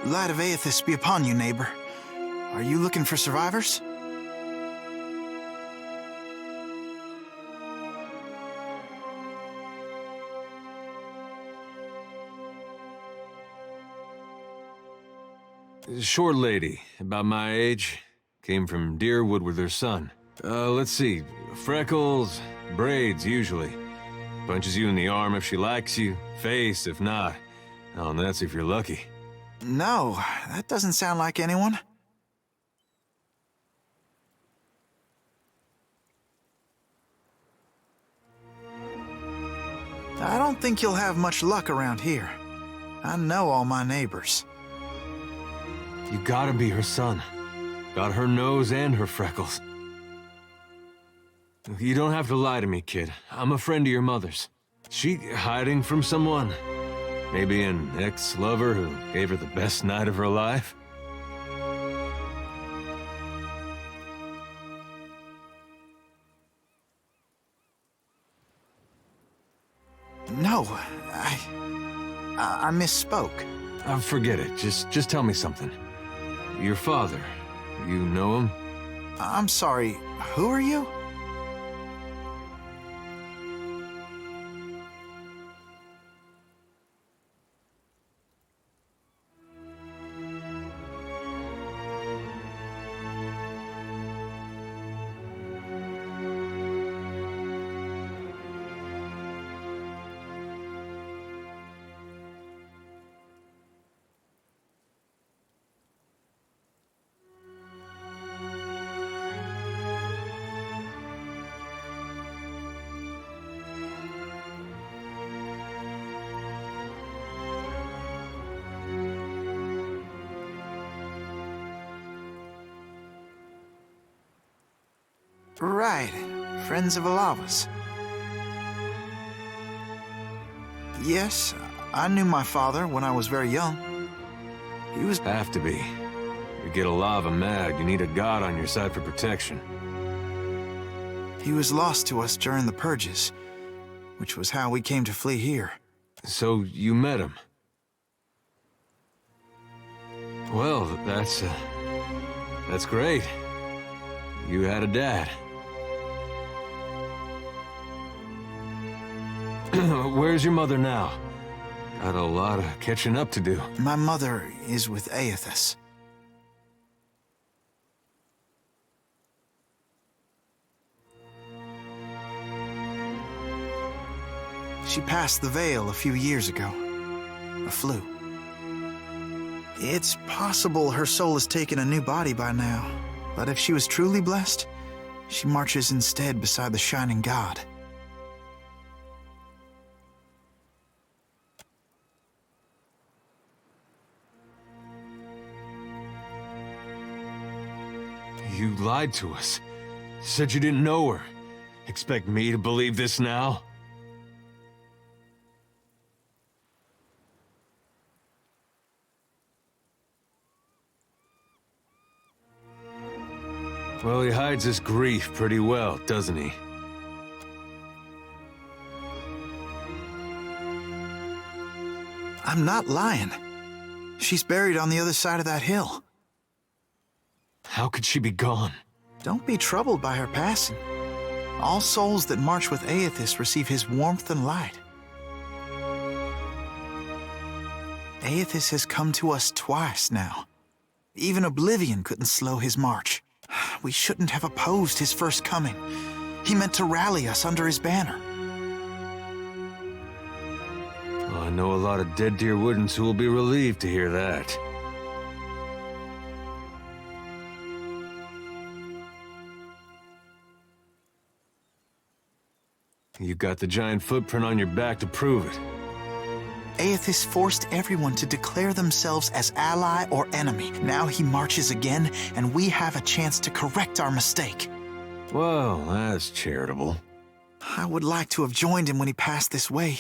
Light of Aethys be upon you, neighbor. Are you looking for survivors? Short lady, about my age, came from Deerwood with her son. Let's see, freckles, braids usually. Punches you in the arm if she likes you, face if not. Oh, and that's if you're lucky. No, that doesn't sound like anyone. I don't think you'll have much luck around here. I know all my neighbors. You gotta be her son. Got her nose and her freckles. You don't have to lie to me, kid. I'm a friend of your mother's. She hiding from someone? Maybe an ex-lover who gave her the best night of her life? No, I misspoke. Forget it. Just tell me something. Your father, you know him? I'm sorry, who are you? Right, Friends of Alavas. Yes, I knew my father when I was very young. He was... Have to be. You get a lava mad, you need a god on your side for protection. He was lost to us during the purges, which was how we came to flee here. So you met him? Well, that's great. You had a dad. Where's your mother now? Got a lot of catching up to do. My mother is with Aethys. She passed the Veil a few years ago. A flu. It's possible her soul has taken a new body by now, but if she was truly blessed, she marches instead beside the Shining God. You lied to us. Said you didn't know her. Expect me to believe this now? Well, he hides his grief pretty well, doesn't he? I'm not lying. She's buried on the other side of that hill. How could she be gone? Don't be troubled by her passing. All souls that march with Aethys receive his warmth and light. Aethys has come to us twice now. Even Oblivion couldn't slow his march. We shouldn't have opposed his first coming. He meant to rally us under his banner. Well, I know a lot of Dead Deer Woodens who will be relieved to hear that. You got the giant footprint on your back to prove it. Aethys forced everyone to declare themselves as ally or enemy. Now he marches again, and we have a chance to correct our mistake. Well, that's charitable. I would like to have joined him when he passed this way,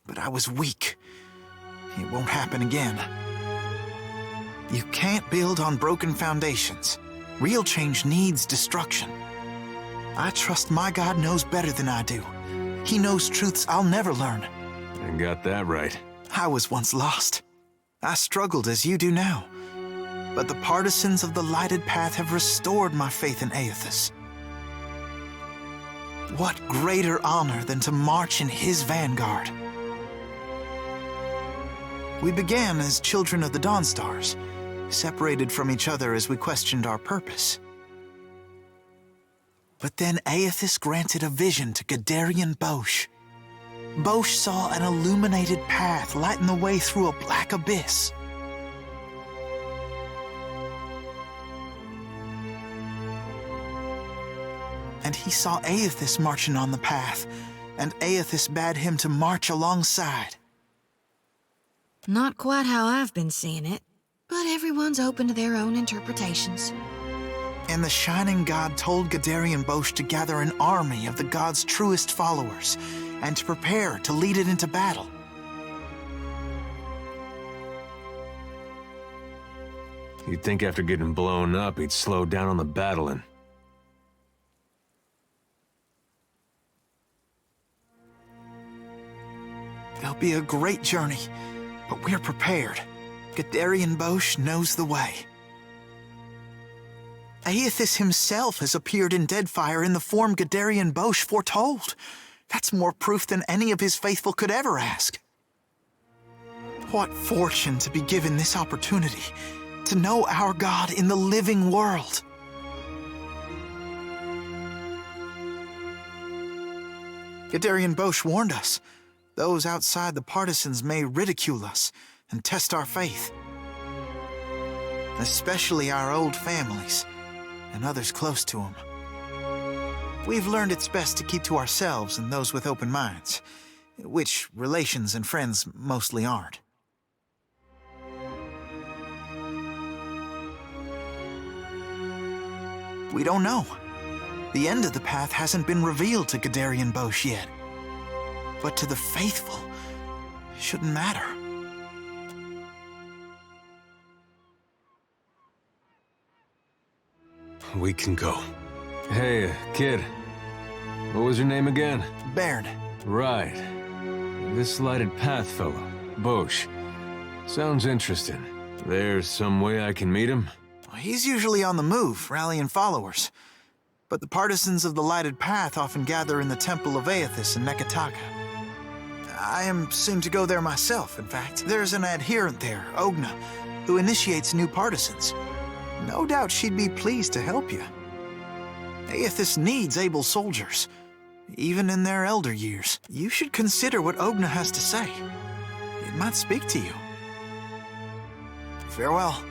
but I was weak. It won't happen again. You can't build on broken foundations. Real change needs destruction. I trust my God knows better than I do. He knows truths I'll never learn. And got that right. I was once lost. I struggled as you do now. But the partisans of the lighted path have restored my faith in Aethys. What greater honor than to march in his vanguard? We began as children of the Dawnstars, separated from each other as we questioned our purpose. But then Aethys granted a vision to Gadarian Bosch. Bosch saw an illuminated path lighten the way through a black abyss. And he saw Aethys marching on the path, and Aethys bade him to march alongside. Not quite how I've been seeing it, but everyone's open to their own interpretations. And the Shining God told Gadarian Bosch to gather an army of the God's truest followers, and to prepare to lead it into battle. You'd think after getting blown up, he'd slow down on the battling. There'll be a great journey, but we're prepared. Gadarian Bosch knows the way. Aethys himself has appeared in Deadfire in the form Gadarian Bosch foretold. That's more proof than any of his faithful could ever ask. What fortune to be given this opportunity to know our God in the living world. Gadarian Bosch warned us. Those outside the partisans may ridicule us and test our faith. Especially our old families and others close to them. We've learned it's best to keep to ourselves and those with open minds, which relations and friends mostly aren't. We don't know. The end of the path hasn't been revealed to Gadarian Bosch yet. But to the faithful, it shouldn't matter. We can go. Hey, kid. What was your name again? Baird. Right. This lighted path fellow, Bosch. Sounds interesting. There's some way I can meet him? He's usually on the move, rallying followers. But the partisans of the lighted path often gather in the temple of Aethys in Nekataka. I am soon to go there myself, in fact. There's an adherent there, Ogna, who initiates new partisans. No doubt she'd be pleased to help you. Aethys needs able soldiers, even in their elder years. You should consider what Ogna has to say. It might speak to you. Farewell.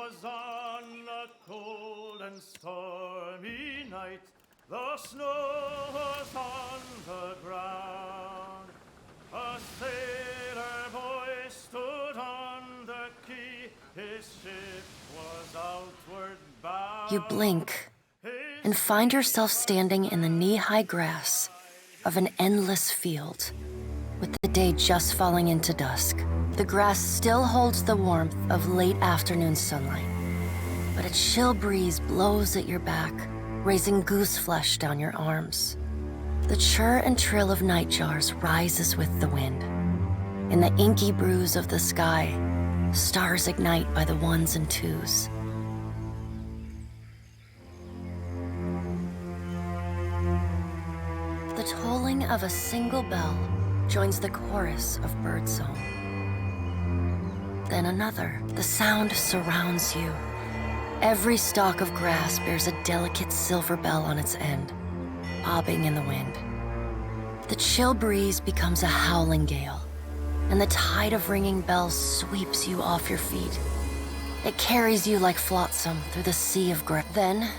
'twas on a cold and stormy night. The snow was on the ground. A sailor boy stood on the quay. His ship was outward bound. You blink and find yourself standing in the knee-high grass of an endless field, with the day just falling into dusk. The grass still holds the warmth of late afternoon sunlight, but a chill breeze blows at your back, raising goose flesh down your arms. The chirr and trill of nightjars rises with the wind. In the inky bruise of the sky, stars ignite by the ones and twos. The tolling of a single bell joins the chorus of birdsong. Then another. The sound surrounds you. Every stalk of grass bears a delicate silver bell on its end, bobbing in the wind. The chill breeze becomes a howling gale, and the tide of ringing bells sweeps you off your feet. It carries you like flotsam through the sea of grass. Then,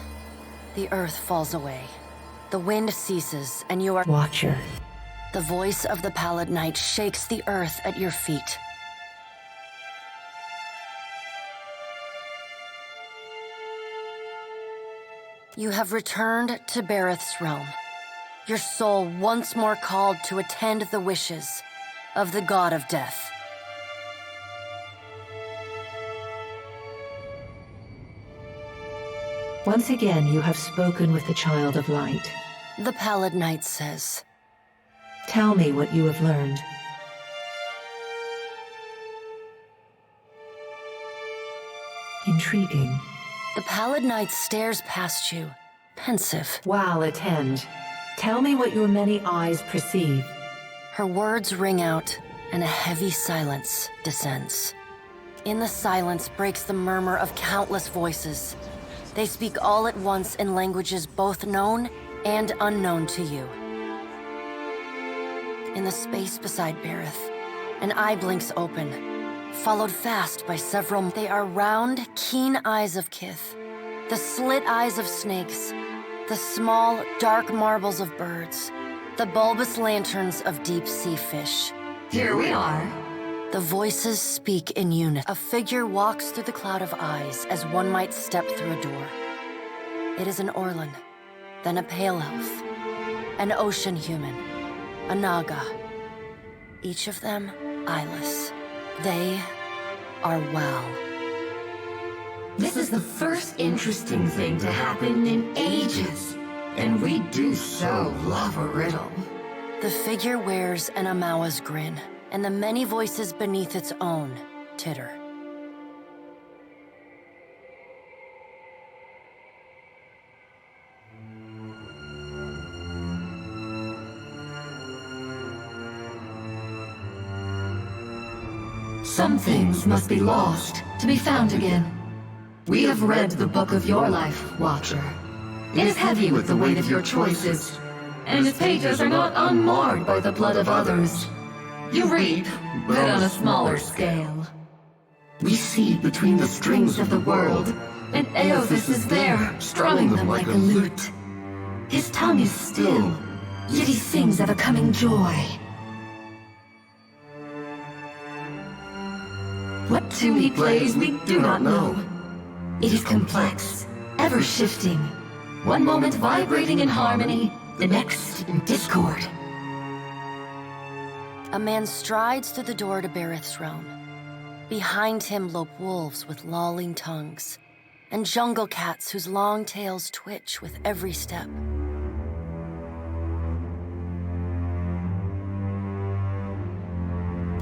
the earth falls away. The wind ceases, and you are Watcher. The voice of the pallid night shakes the earth at your feet. You have returned to Bareth's realm, your soul once more called to attend the wishes of the god of death. Once again, you have spoken with the Child of Light. The pallid night says, Tell me what you have learned. Intriguing. The pallid night stares past you, pensive. Wow, attend. Tell me what your many eyes perceive. Her words ring out, and a heavy silence descends. In the silence breaks the murmur of countless voices. They speak all at once in languages both known and unknown to you. In the space beside Bareth, an eye blinks open, followed fast by several. They are round, keen eyes of kith, the slit eyes of snakes, the small, dark marbles of birds, the bulbous lanterns of deep-sea fish. Here we are. The voices speak in unison. A figure walks through the cloud of eyes as one might step through a door. It is an Orlan, then a pale elf, an ocean human, a Naga. Each of them eyeless. They are Wow. This is the first interesting thing to happen in ages, and we do so love a riddle. The figure wears an Amawa's grin, and the many voices beneath its own titter. Some things must be lost to be found again. We have read the book of your life, Watcher. It is heavy with the weight of your choices, and its pages are not unmarred by the blood of others. You reap, but on a smaller scale. We see between the strings of the world, and Eovis is there, strumming them like a lute. His tongue is still, yet he sings of a coming joy. What tune he plays, we do not know. It is complex, ever-shifting. One moment vibrating in harmony, the next in discord. A man strides through the door to Bareth's realm. Behind him lope wolves with lolling tongues, and jungle cats whose long tails twitch with every step.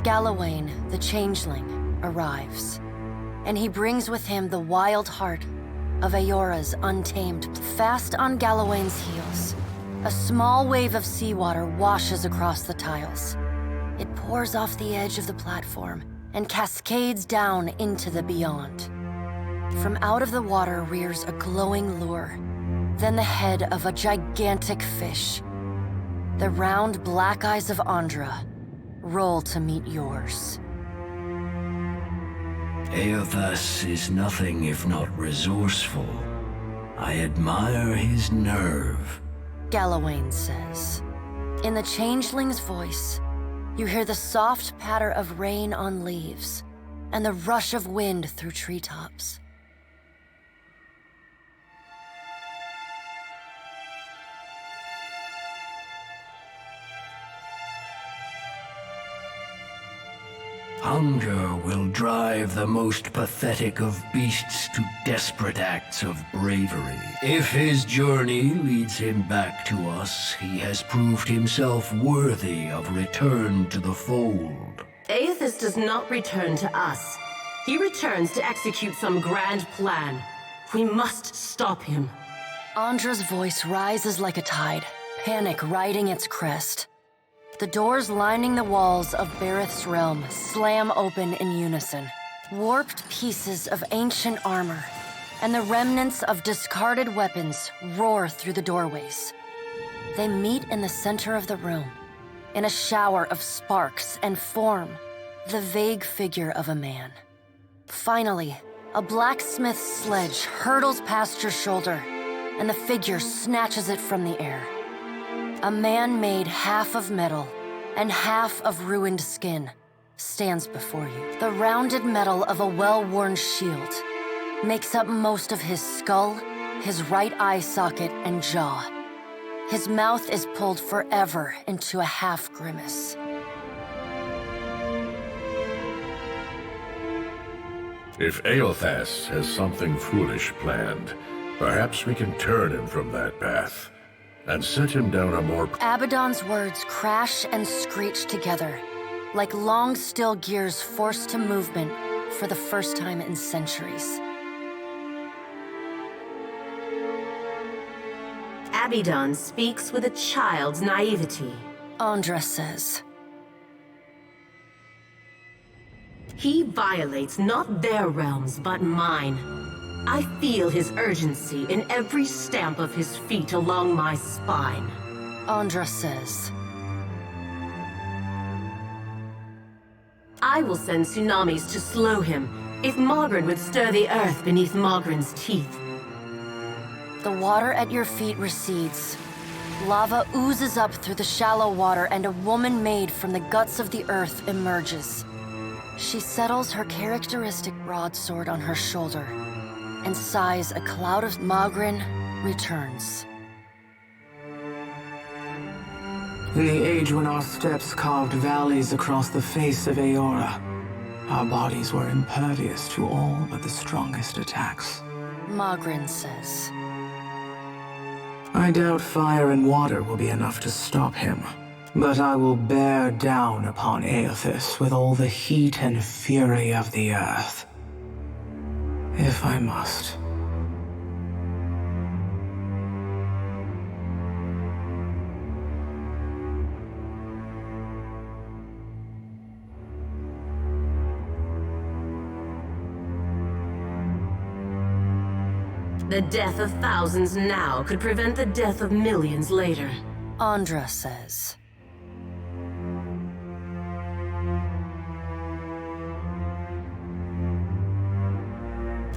Galawain, the changeling, arrives, and he brings with him the wild heart of Aora's untamed. Fast on Galawain's heels, a small wave of seawater washes across the tiles. It pours off the edge of the platform and cascades down into the beyond. From out of the water rears a glowing lure, then the head of a gigantic fish. The round black eyes of Andra roll to meet yours. Aothas is nothing if not resourceful. I admire his nerve. Galawain says. In the changeling's voice, you hear the soft patter of rain on leaves and the rush of wind through treetops. Hunger will drive the most pathetic of beasts to desperate acts of bravery. If his journey leads him back to us, he has proved himself worthy of return to the fold. Aothas does not return to us. He returns to execute some grand plan. We must stop him. Andra's voice rises like a tide, panic riding its crest. The doors lining the walls of Bareth's realm slam open in unison. Warped pieces of ancient armor and the remnants of discarded weapons roar through the doorways. They meet in the center of the room, in a shower of sparks, and form the vague figure of a man. Finally, a blacksmith's sledge hurtles past your shoulder, and the figure snatches it from the air. A man made half of metal and half of ruined skin stands before you. The rounded metal of a well-worn shield makes up most of his skull, his right eye socket, and jaw. His mouth is pulled forever into a half grimace. If Aothas has something foolish planned, perhaps we can turn him from that path and set him down a more... Abaddon's words crash and screech together, like long steel gears forced to movement for the first time in centuries. Abaddon speaks with a child's naivety. Andra says. He violates not their realms, but mine. I feel his urgency in every stamp of his feet along my spine. Andra says. I will send tsunamis to slow him, if Mogren would stir the earth beneath Mogren's teeth. The water at your feet recedes. Lava oozes up through the shallow water, and a woman made from the guts of the earth emerges. She settles her characteristic broadsword on her shoulder and sighs a cloud of... Mogren returns. In the age when our steps carved valleys across the face of Eora, our bodies were impervious to all but the strongest attacks. Mogren says. I doubt fire and water will be enough to stop him, but I will bear down upon Aothas with all the heat and fury of the earth. If I must. The death of thousands now could prevent the death of millions later. Andra says.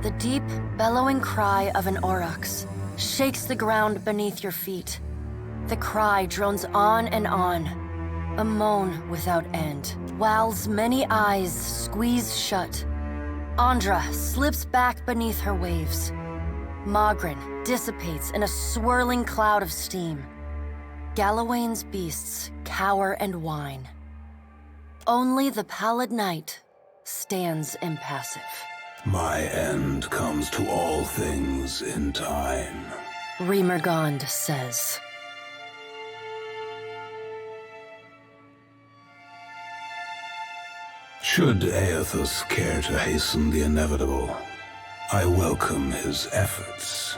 The deep, bellowing cry of an aurochs shakes the ground beneath your feet. The cry drones on and on, a moan without end. Wal's many eyes squeeze shut. Andra slips back beneath her waves. Mogren dissipates in a swirling cloud of steam. Galawain's beasts cower and whine. Only the pallid night stands impassive. My end comes to all things in time, Remergond says. Should Aothas care to hasten the inevitable, I welcome his efforts.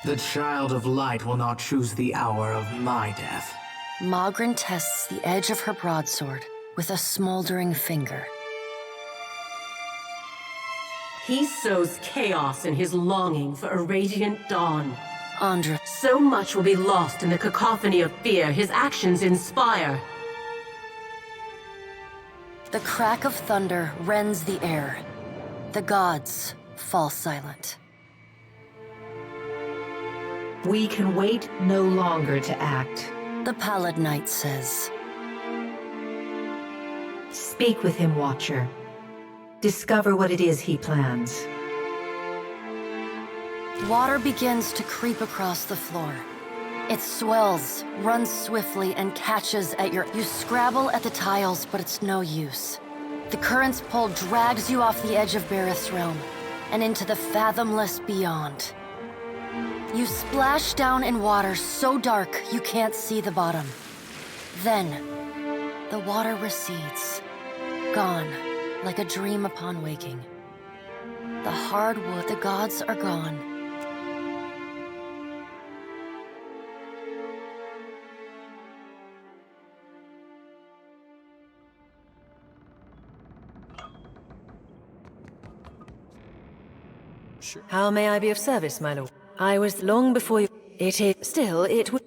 The Child of Light will not choose the hour of my death. Mogren tests the edge of her broadsword with a smoldering finger. He sows chaos in his longing for a radiant dawn. Andra. So much will be lost in the cacophony of fear his actions inspire. The crack of thunder rends the air. The gods fall silent. We can wait no longer to act. The Pallid Knight says. Speak with him, Watcher. Discover what it is he plans. Water begins to creep across the floor. It swells, runs swiftly, and catches at You scrabble at the tiles, but it's no use. The current's pull drags you off the edge of Bareth's realm, and into the fathomless beyond. You splash down in water so dark you can't see the bottom. Then, the water recedes, gone, like a dream upon waking. The hard wood, the gods are gone. How may I be of service, my lord? I was long before you. It is still, it would.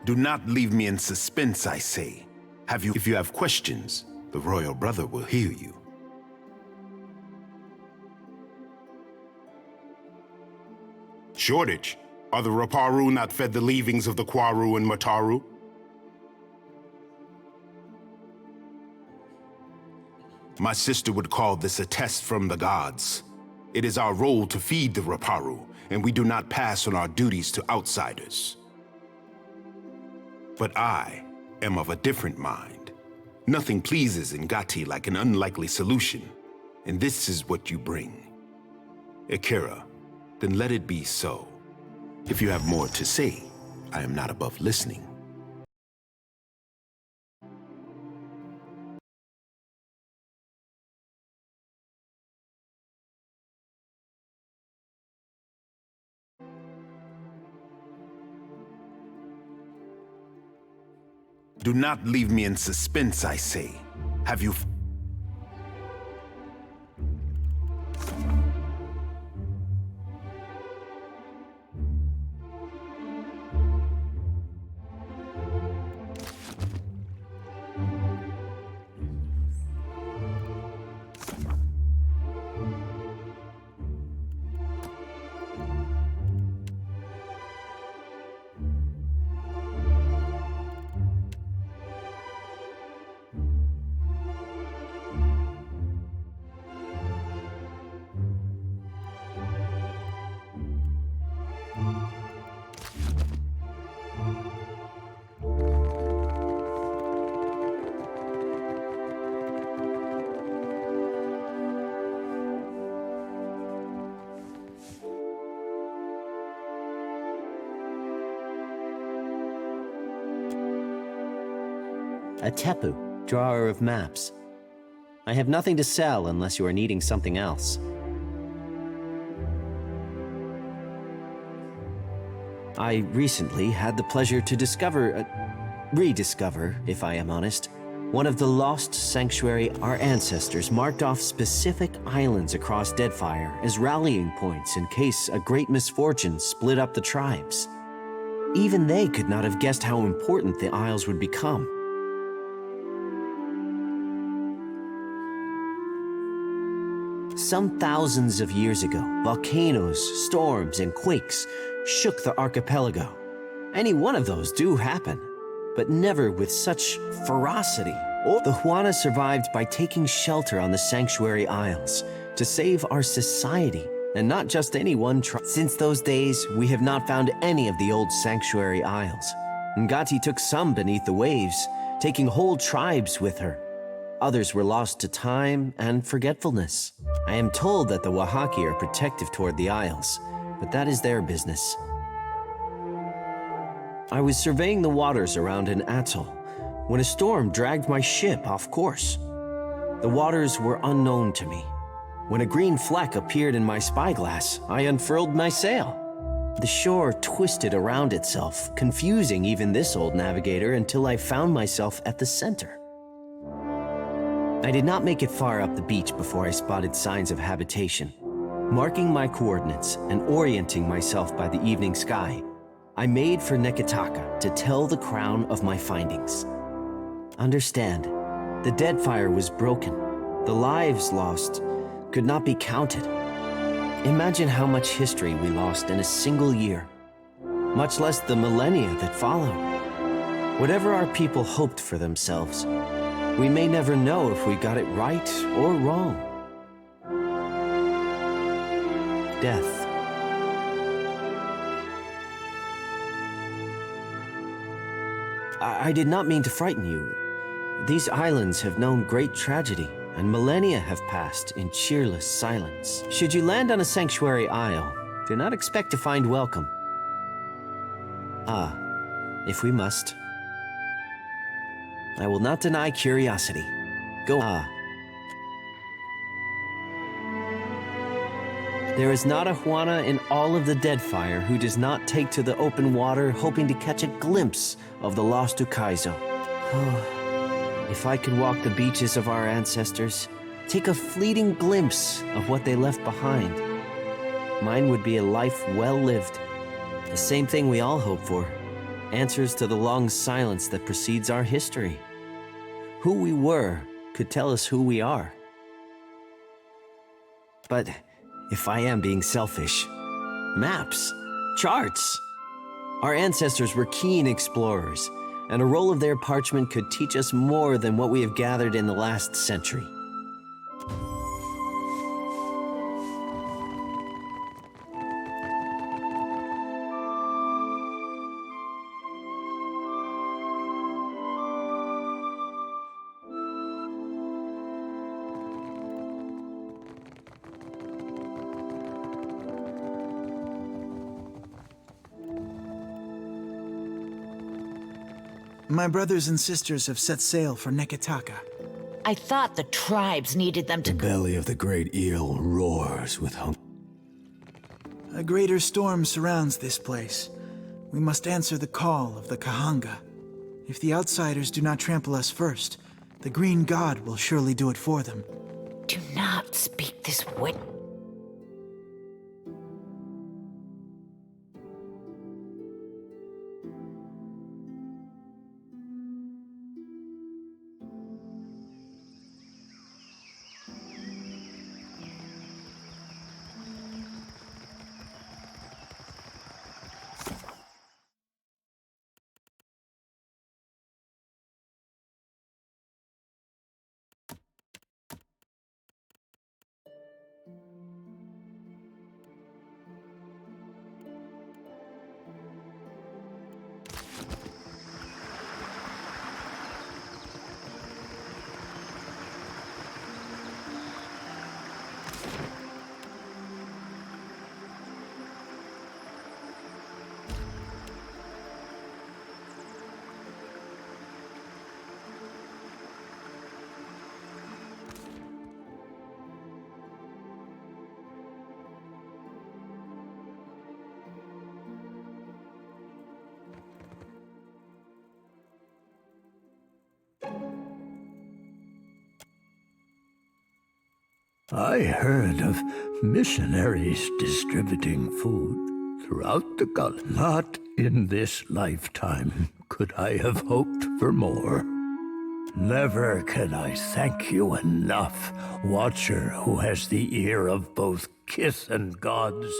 Do not leave me in suspense, I say. If you have questions, the royal brother will hear you. Shortage. Are the Raparu not fed the leavings of the Kwaru and Mataru? My sister would call this a test from the gods. It is our role to feed the Raparu, and we do not pass on our duties to outsiders. But I am of a different mind. Nothing pleases Ngati like an unlikely solution, and this is what you bring. Akira, then let it be so. If you have more to say, I am not above listening. Do not leave me in suspense, I say. Have you... A tepu, drawer of maps. I have nothing to sell unless you are needing something else. I recently had the pleasure to rediscover, if I am honest, one of the lost sanctuary our ancestors marked off specific islands across Deadfire as rallying points in case a great misfortune split up the tribes. Even they could not have guessed how important the Isles would become. Some thousands of years ago, volcanoes, storms, and quakes shook the archipelago. Any one of those do happen, but never with such ferocity. The Huana survived by taking shelter on the Sanctuary Isles to save our society, and not just any one tribe. Since those days, we have not found any of the old Sanctuary Isles. Ngati took some beneath the waves, taking whole tribes with her. Others were lost to time and forgetfulness. I am told that the Wahaki are protective toward the Isles, but that is their business. I was surveying the waters around an atoll when a storm dragged my ship off course. The waters were unknown to me. When a green fleck appeared in my spyglass, I unfurled my sail. The shore twisted around itself, confusing even this old navigator until I found myself at the center. I did not make it far up the beach before I spotted signs of habitation. Marking my coordinates and orienting myself by the evening sky, I made for Neketaka to tell the crown of my findings. Understand, the Deadfire was broken. The lives lost could not be counted. Imagine how much history we lost in a single year, much less the millennia that followed. Whatever our people hoped for themselves, we may never know if we got it right or wrong. Death. I did not mean to frighten you. These islands have known great tragedy, and millennia have passed in cheerless silence. Should you land on a sanctuary isle, do not expect to find welcome. Ah, if we must. I will not deny curiosity. Go. There is not a Juana in all of the Deadfire who does not take to the open water hoping to catch a glimpse of the lost Ukaizo. If I could walk the beaches of our ancestors, take a fleeting glimpse of what they left behind, mine would be a life well lived. The same thing we all hope for. Answers to the long silence that precedes our history. Who we were could tell us who we are. But if I am being selfish, maps, charts. Our ancestors were keen explorers, and a roll of their parchment could teach us more than what we have gathered in the last century. My brothers and sisters have set sail for Neketaka. I thought the tribes needed them to... The belly of the great eel roars with hunger. A greater storm surrounds this place. We must answer the call of the Kahanga. If the outsiders do not trample us first, the Green God will surely do it for them. Do not speak this way. I heard of missionaries distributing food throughout the gully. Not in this lifetime could I have hoped for more. Never can I thank you enough, Watcher who has the ear of both kith and gods.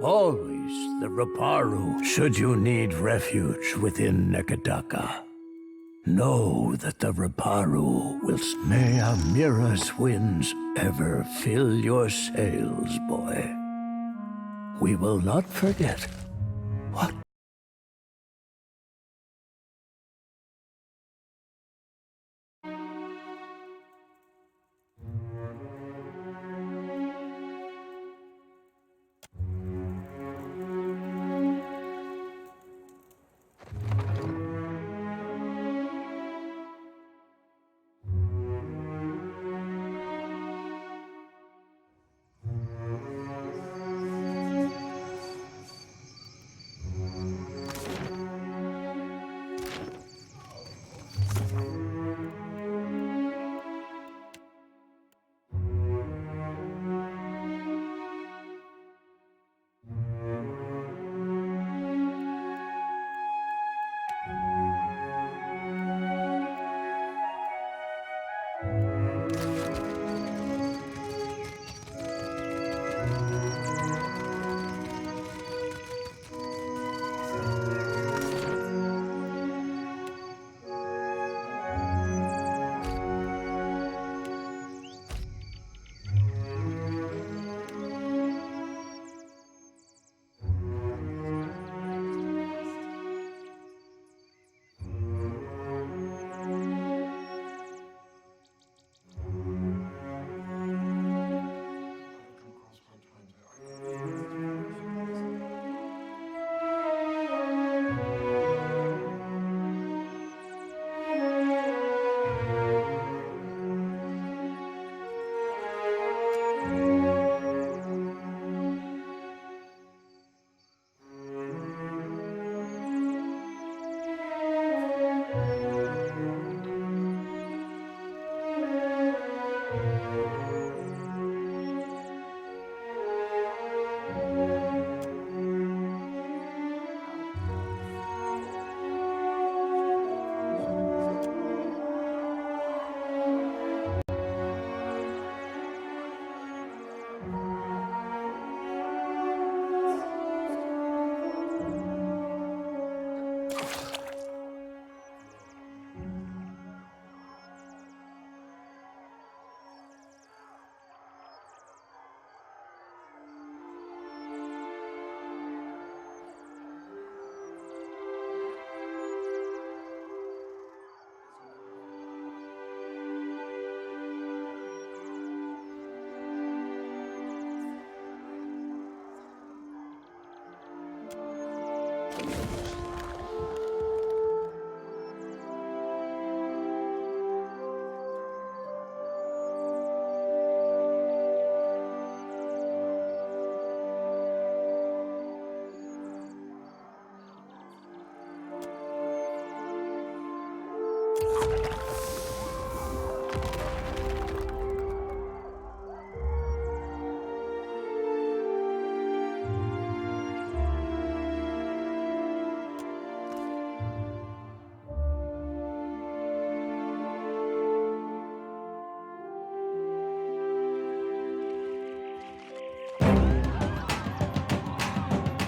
Always the Raparu, should you need refuge within Neketaka. Know that the Raparu will... May Amira's winds ever fill your sails, boy. We will not forget what...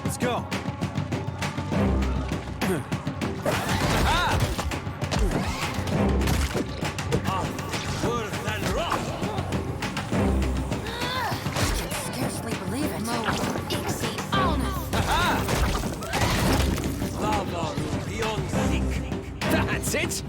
Let's go. Scarcely believe it. That's it!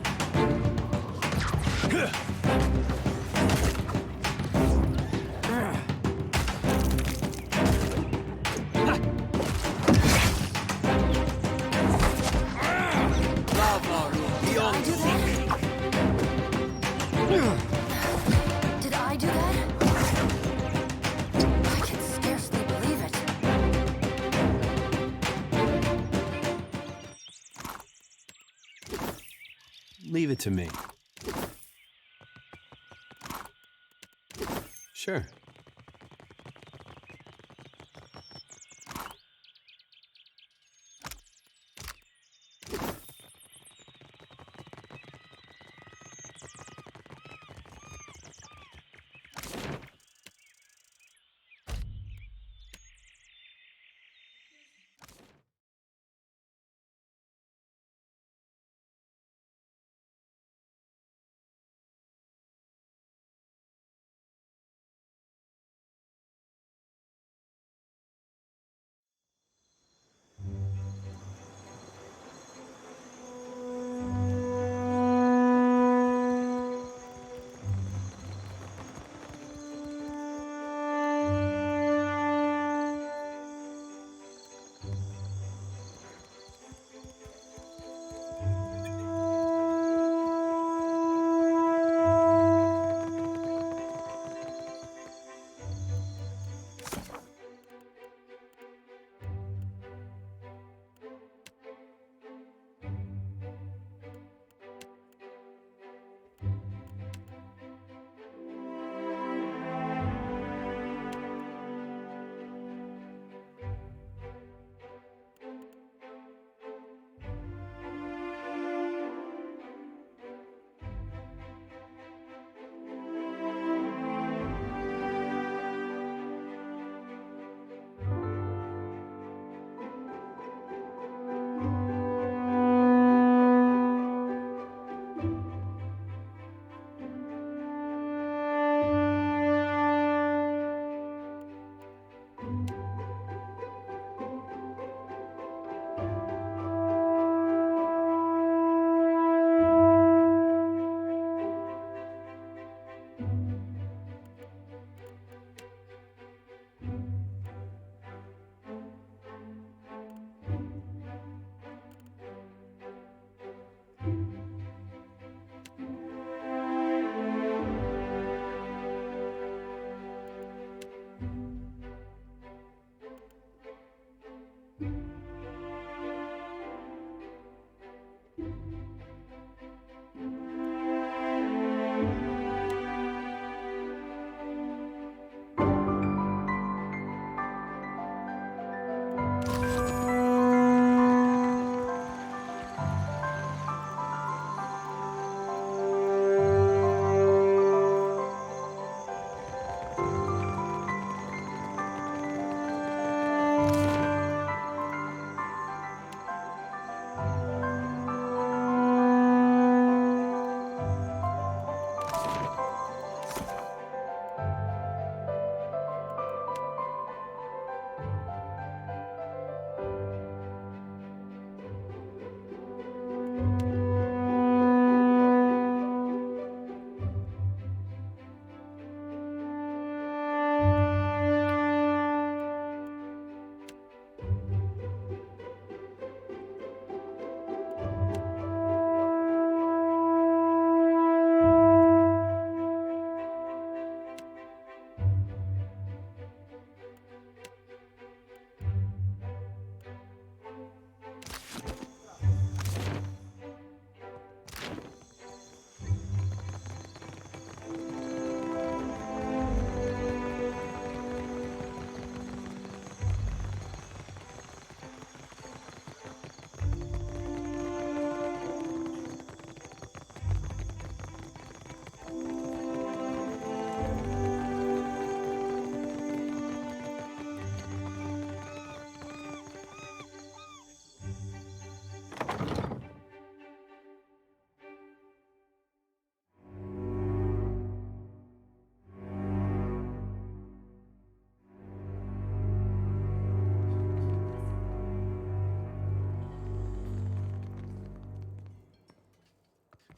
Did I do that? I can scarcely believe it. Leave it to me. Sure.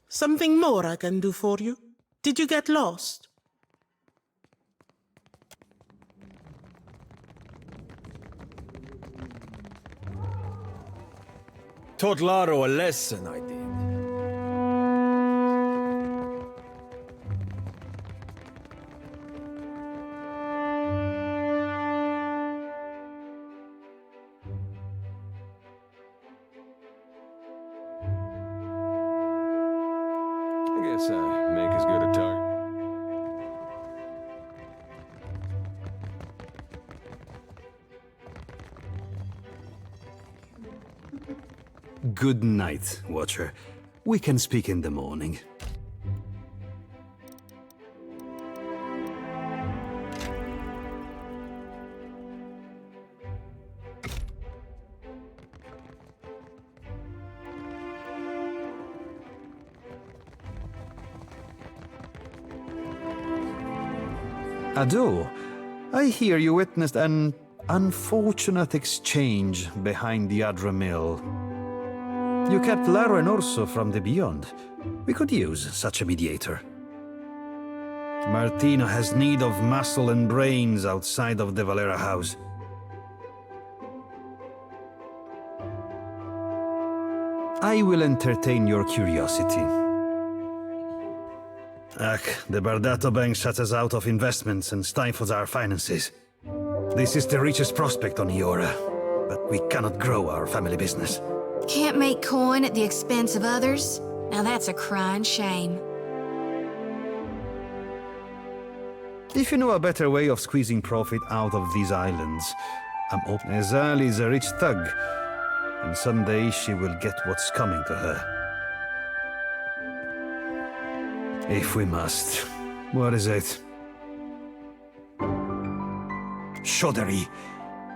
Something more I can do for you? Did you get lost? Taught Laro a lesson, I did. I guess I make as good a target. Good night, Watcher. We can speak in the morning. Ado, I hear you witnessed an unfortunate exchange behind the Adra Mill. You kept Laro and Orso from the Beyond. We could use such a mediator. Martino has need of muscle and brains outside of the Valera house. I will entertain your curiosity. The Bardato Bank shuts us out of investments and stifles our finances. This is the richest prospect on Iora, but we cannot grow our family business. Can't make coin at the expense of others? Now that's a crying shame. If you know a better way of squeezing profit out of these islands, I'm open. Azali is a rich thug, and someday she will get what's coming to her. If we must. What is it? Shoddery.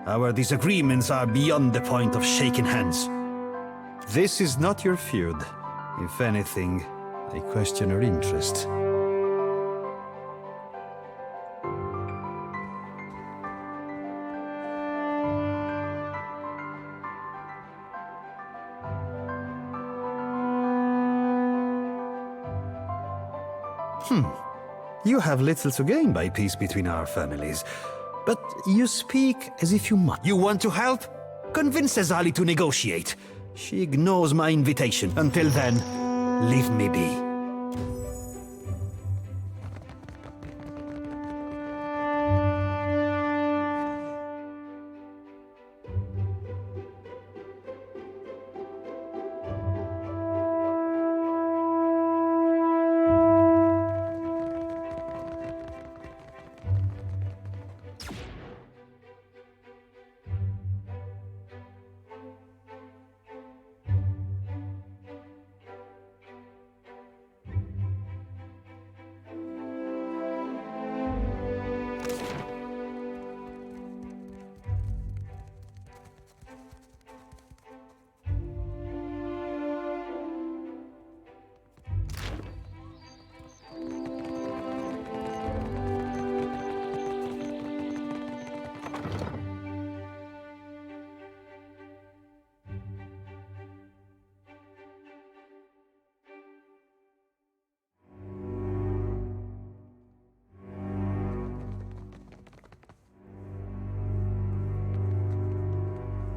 Our disagreements are beyond the point of shaking hands. This is not your feud. If anything, I question her interest. You have little to gain by peace between our families. But you speak as if you must. You want to help? Convince Azali to negotiate. She ignores my invitation. Until then, leave me be.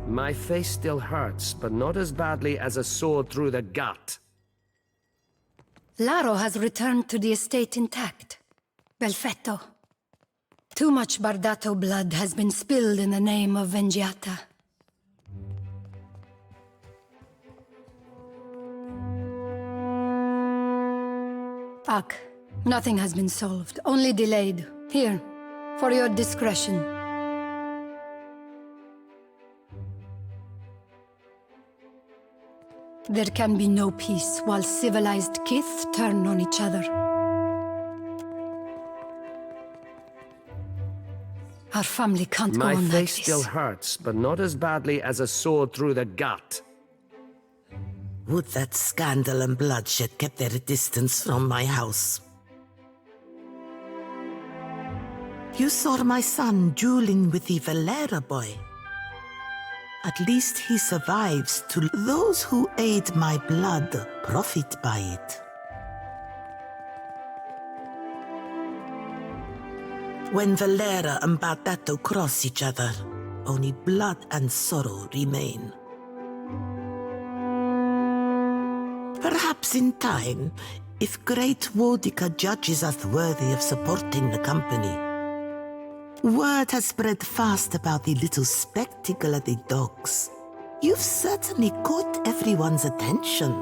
My face still hurts, but not as badly as a sword through the gut. Laro has returned to the estate intact. Perfetto. Too much Bardato blood has been spilled in the name of Vengiata. Ak, nothing has been solved, only delayed. Here, for your discretion. There can be no peace while civilized kith turn on each other. Our family can't go on like this. My face still hurts, but not as badly as a sword through the gut. Would that scandal and bloodshed kept their distance from my house. You saw my son dueling with the Valera boy. At least he survives to those who aid my blood profit by it. When Valera and Bardato cross each other, only blood and sorrow remain. Perhaps in time, if great Wodica judges us worthy of supporting the company. Word has spread fast about the little spectacle at the docks. You've certainly caught everyone's attention.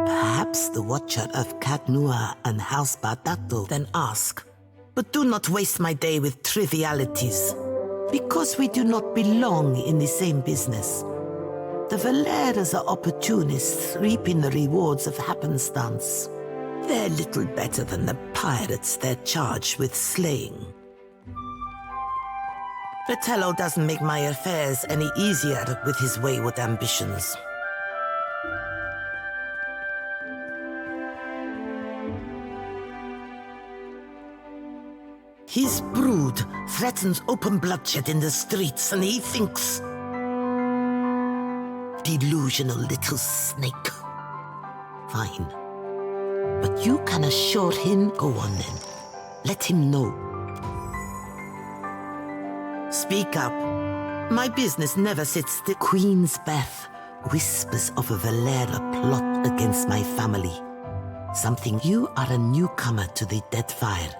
Perhaps the Watcher of Cadnua and House Bardato then ask. But do not waste my day with trivialities, because we do not belong in the same business. The Valeras are opportunists reaping the rewards of happenstance. They're little better than the pirates they're charged with slaying. Fratello doesn't make my affairs any easier with his wayward ambitions. His brood threatens open bloodshed in the streets, and he thinks... Delusional little snake. Fine. But you can assure him... Go on then. Let him know. Speak up. My business never sits still. Queen's Beth whispers of a Valera plot against my family. Something you are a newcomer to the Deadfire.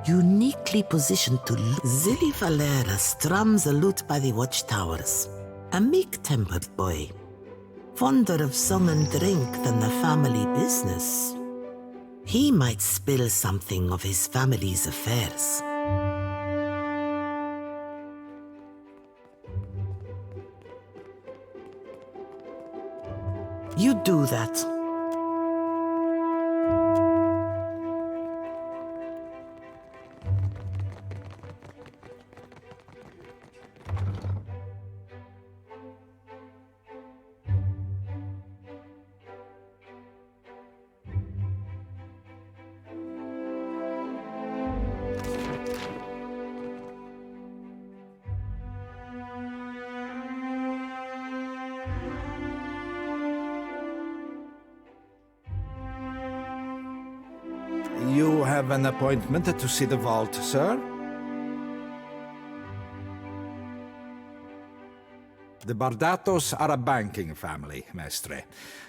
Uniquely positioned to loot. Zilli Valera strums a lute by the watchtowers. A meek-tempered boy. Fonder of song and drink than the family business. He might spill something of his family's affairs. You do that. You have an appointment to see the vault, sir? The Bardatos are a banking family, Mestre.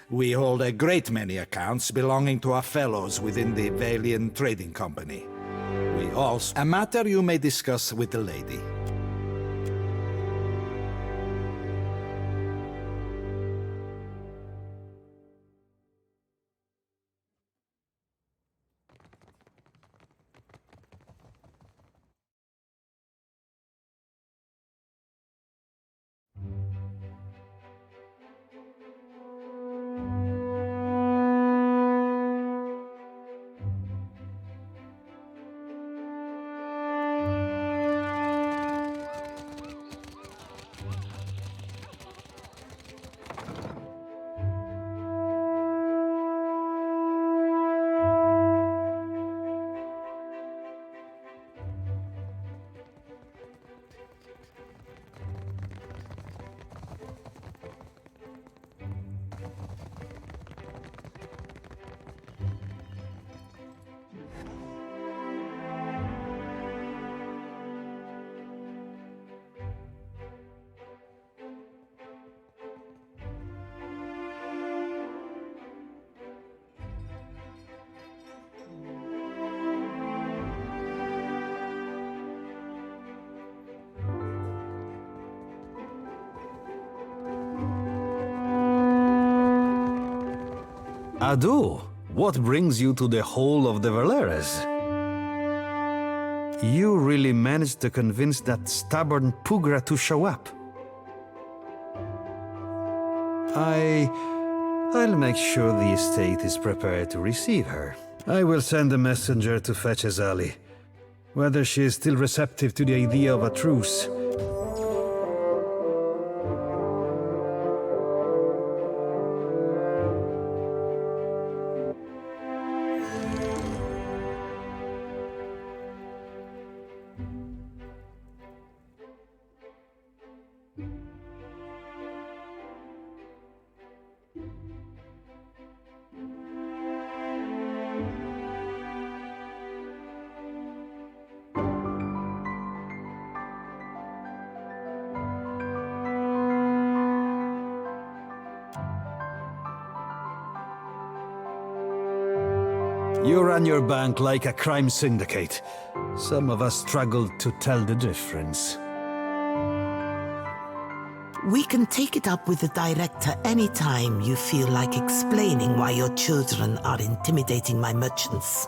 We hold a great many accounts belonging to our fellows within the Valian Trading Company. We also... A matter you may discuss with the lady. Adu, what brings you to the Hall of the Valeras? You really managed to convince that stubborn Pugra to show up. I'll make sure the estate is prepared to receive her. I will send a messenger to fetch Azali. Whether she is still receptive to the idea of a truce. You run your bank like a crime syndicate. Some of us struggle to tell the difference. We can take it up with the director anytime you feel like explaining why your children are intimidating my merchants.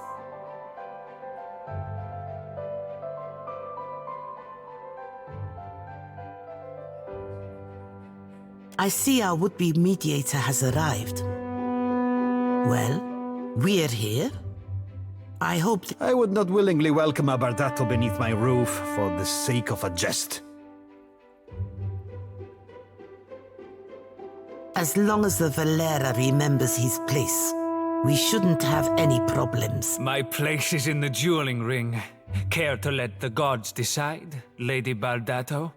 I see our would-be mediator has arrived. Well, we're here. I hope I would not willingly welcome a Bardato beneath my roof for the sake of a jest. As long as the Valera remembers his place, we shouldn't have any problems. My place is in the dueling ring. Care to let the gods decide, Lady Bardato?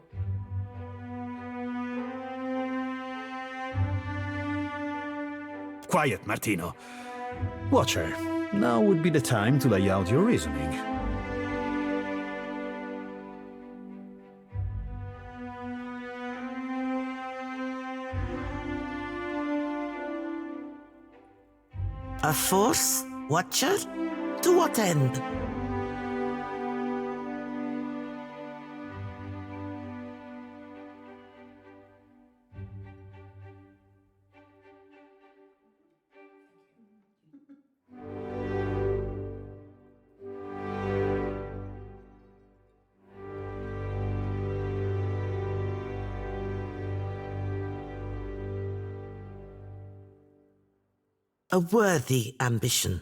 Quiet, Martino. Watcher, now would be the time to lay out your reasoning. A force? Watcher? To what end? A worthy ambition.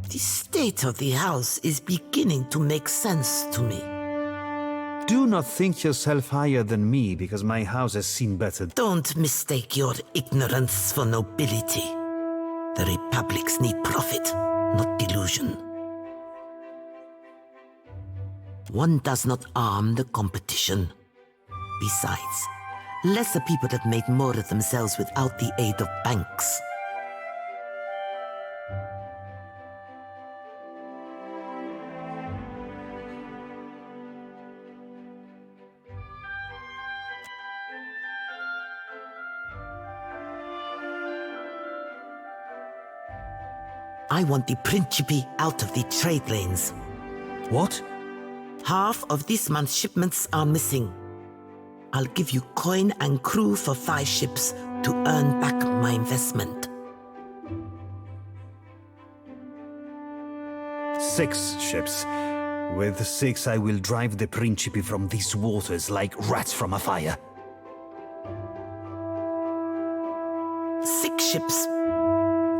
The state of the house is beginning to make sense to me. Do not think yourself higher than me because my house has seen better. Don't mistake your ignorance for nobility. The republics need profit, not delusion. One does not arm the competition. Besides, lesser people have made more of themselves without the aid of banks. I want the Principe out of the trade lanes. What? Half of this month's shipments are missing. I'll give you coin and crew for 5 ships to earn back my investment. 6 ships. With 6 I will drive the Principe from these waters like rats from a fire. 6 ships.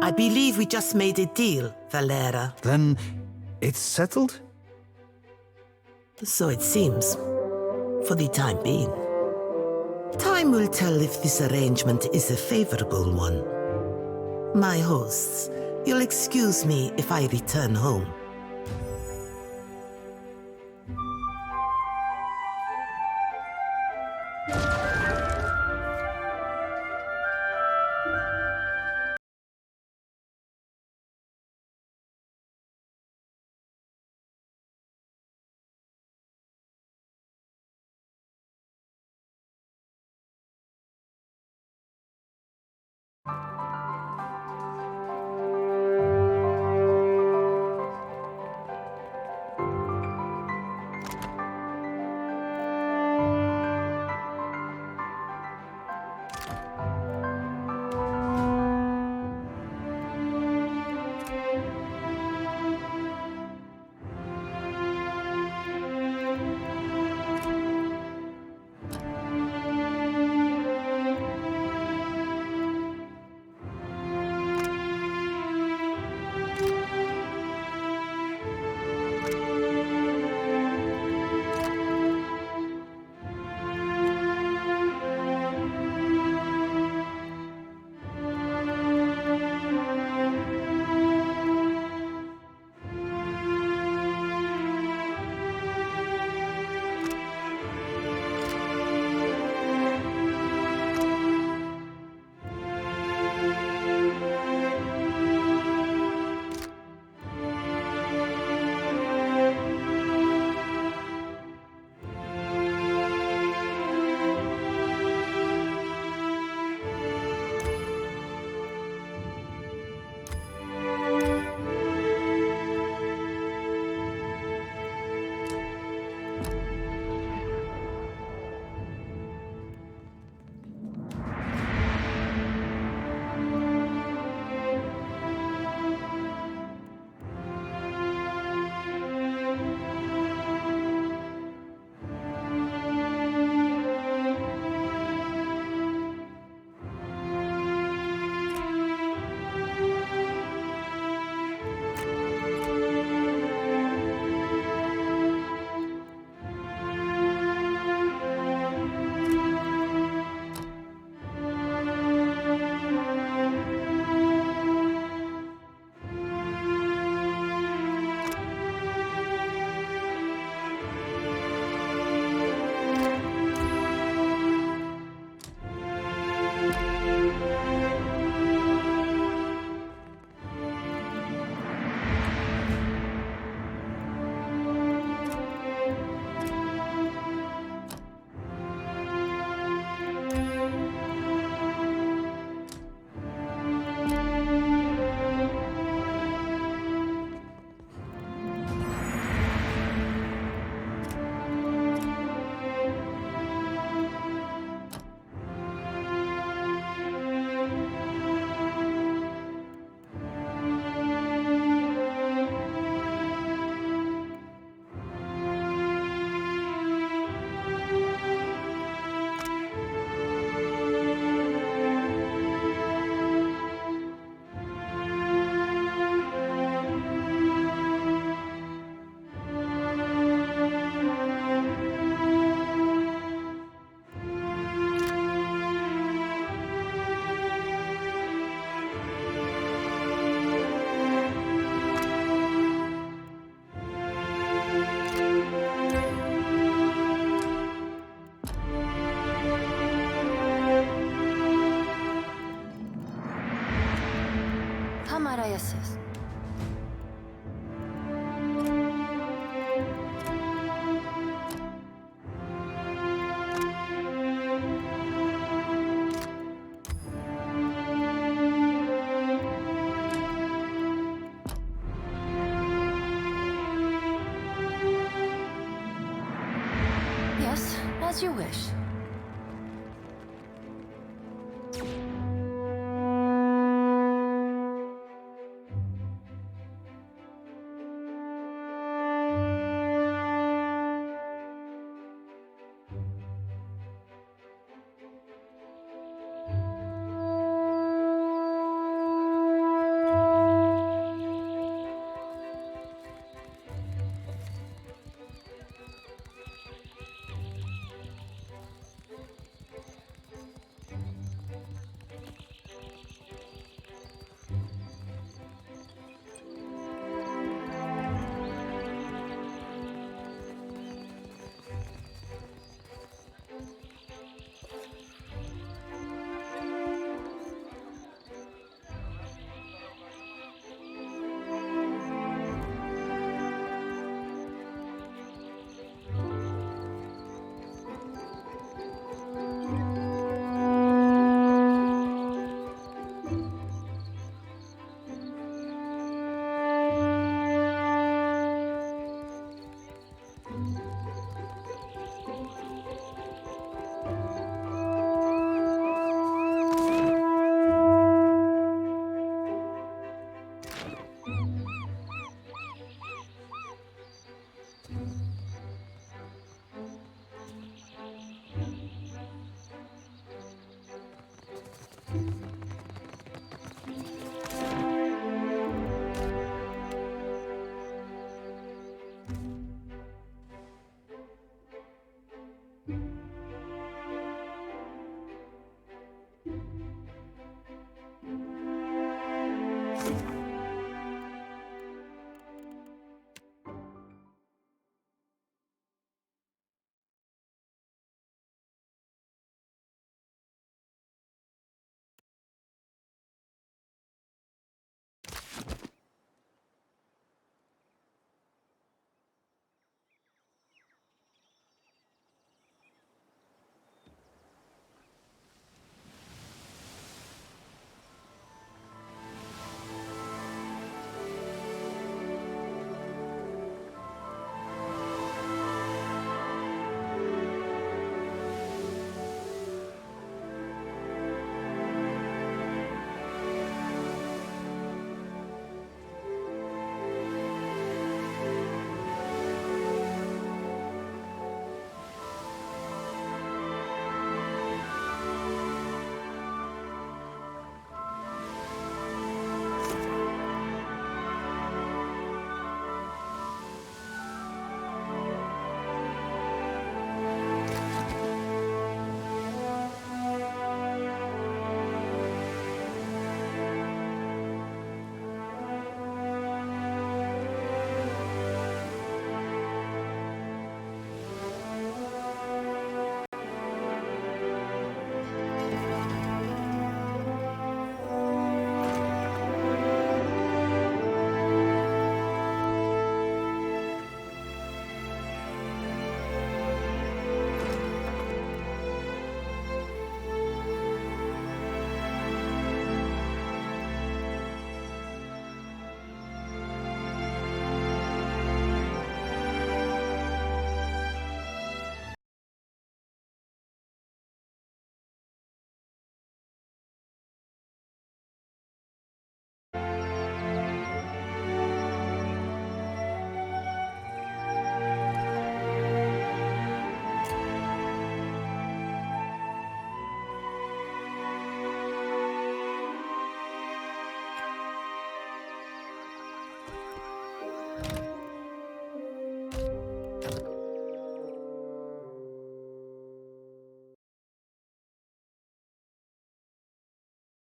I believe we just made a deal, Valera. Then it's settled? So it seems. For the time being. Time will tell if this arrangement is a favorable one. My hosts, you'll excuse me if I return home. As you wish.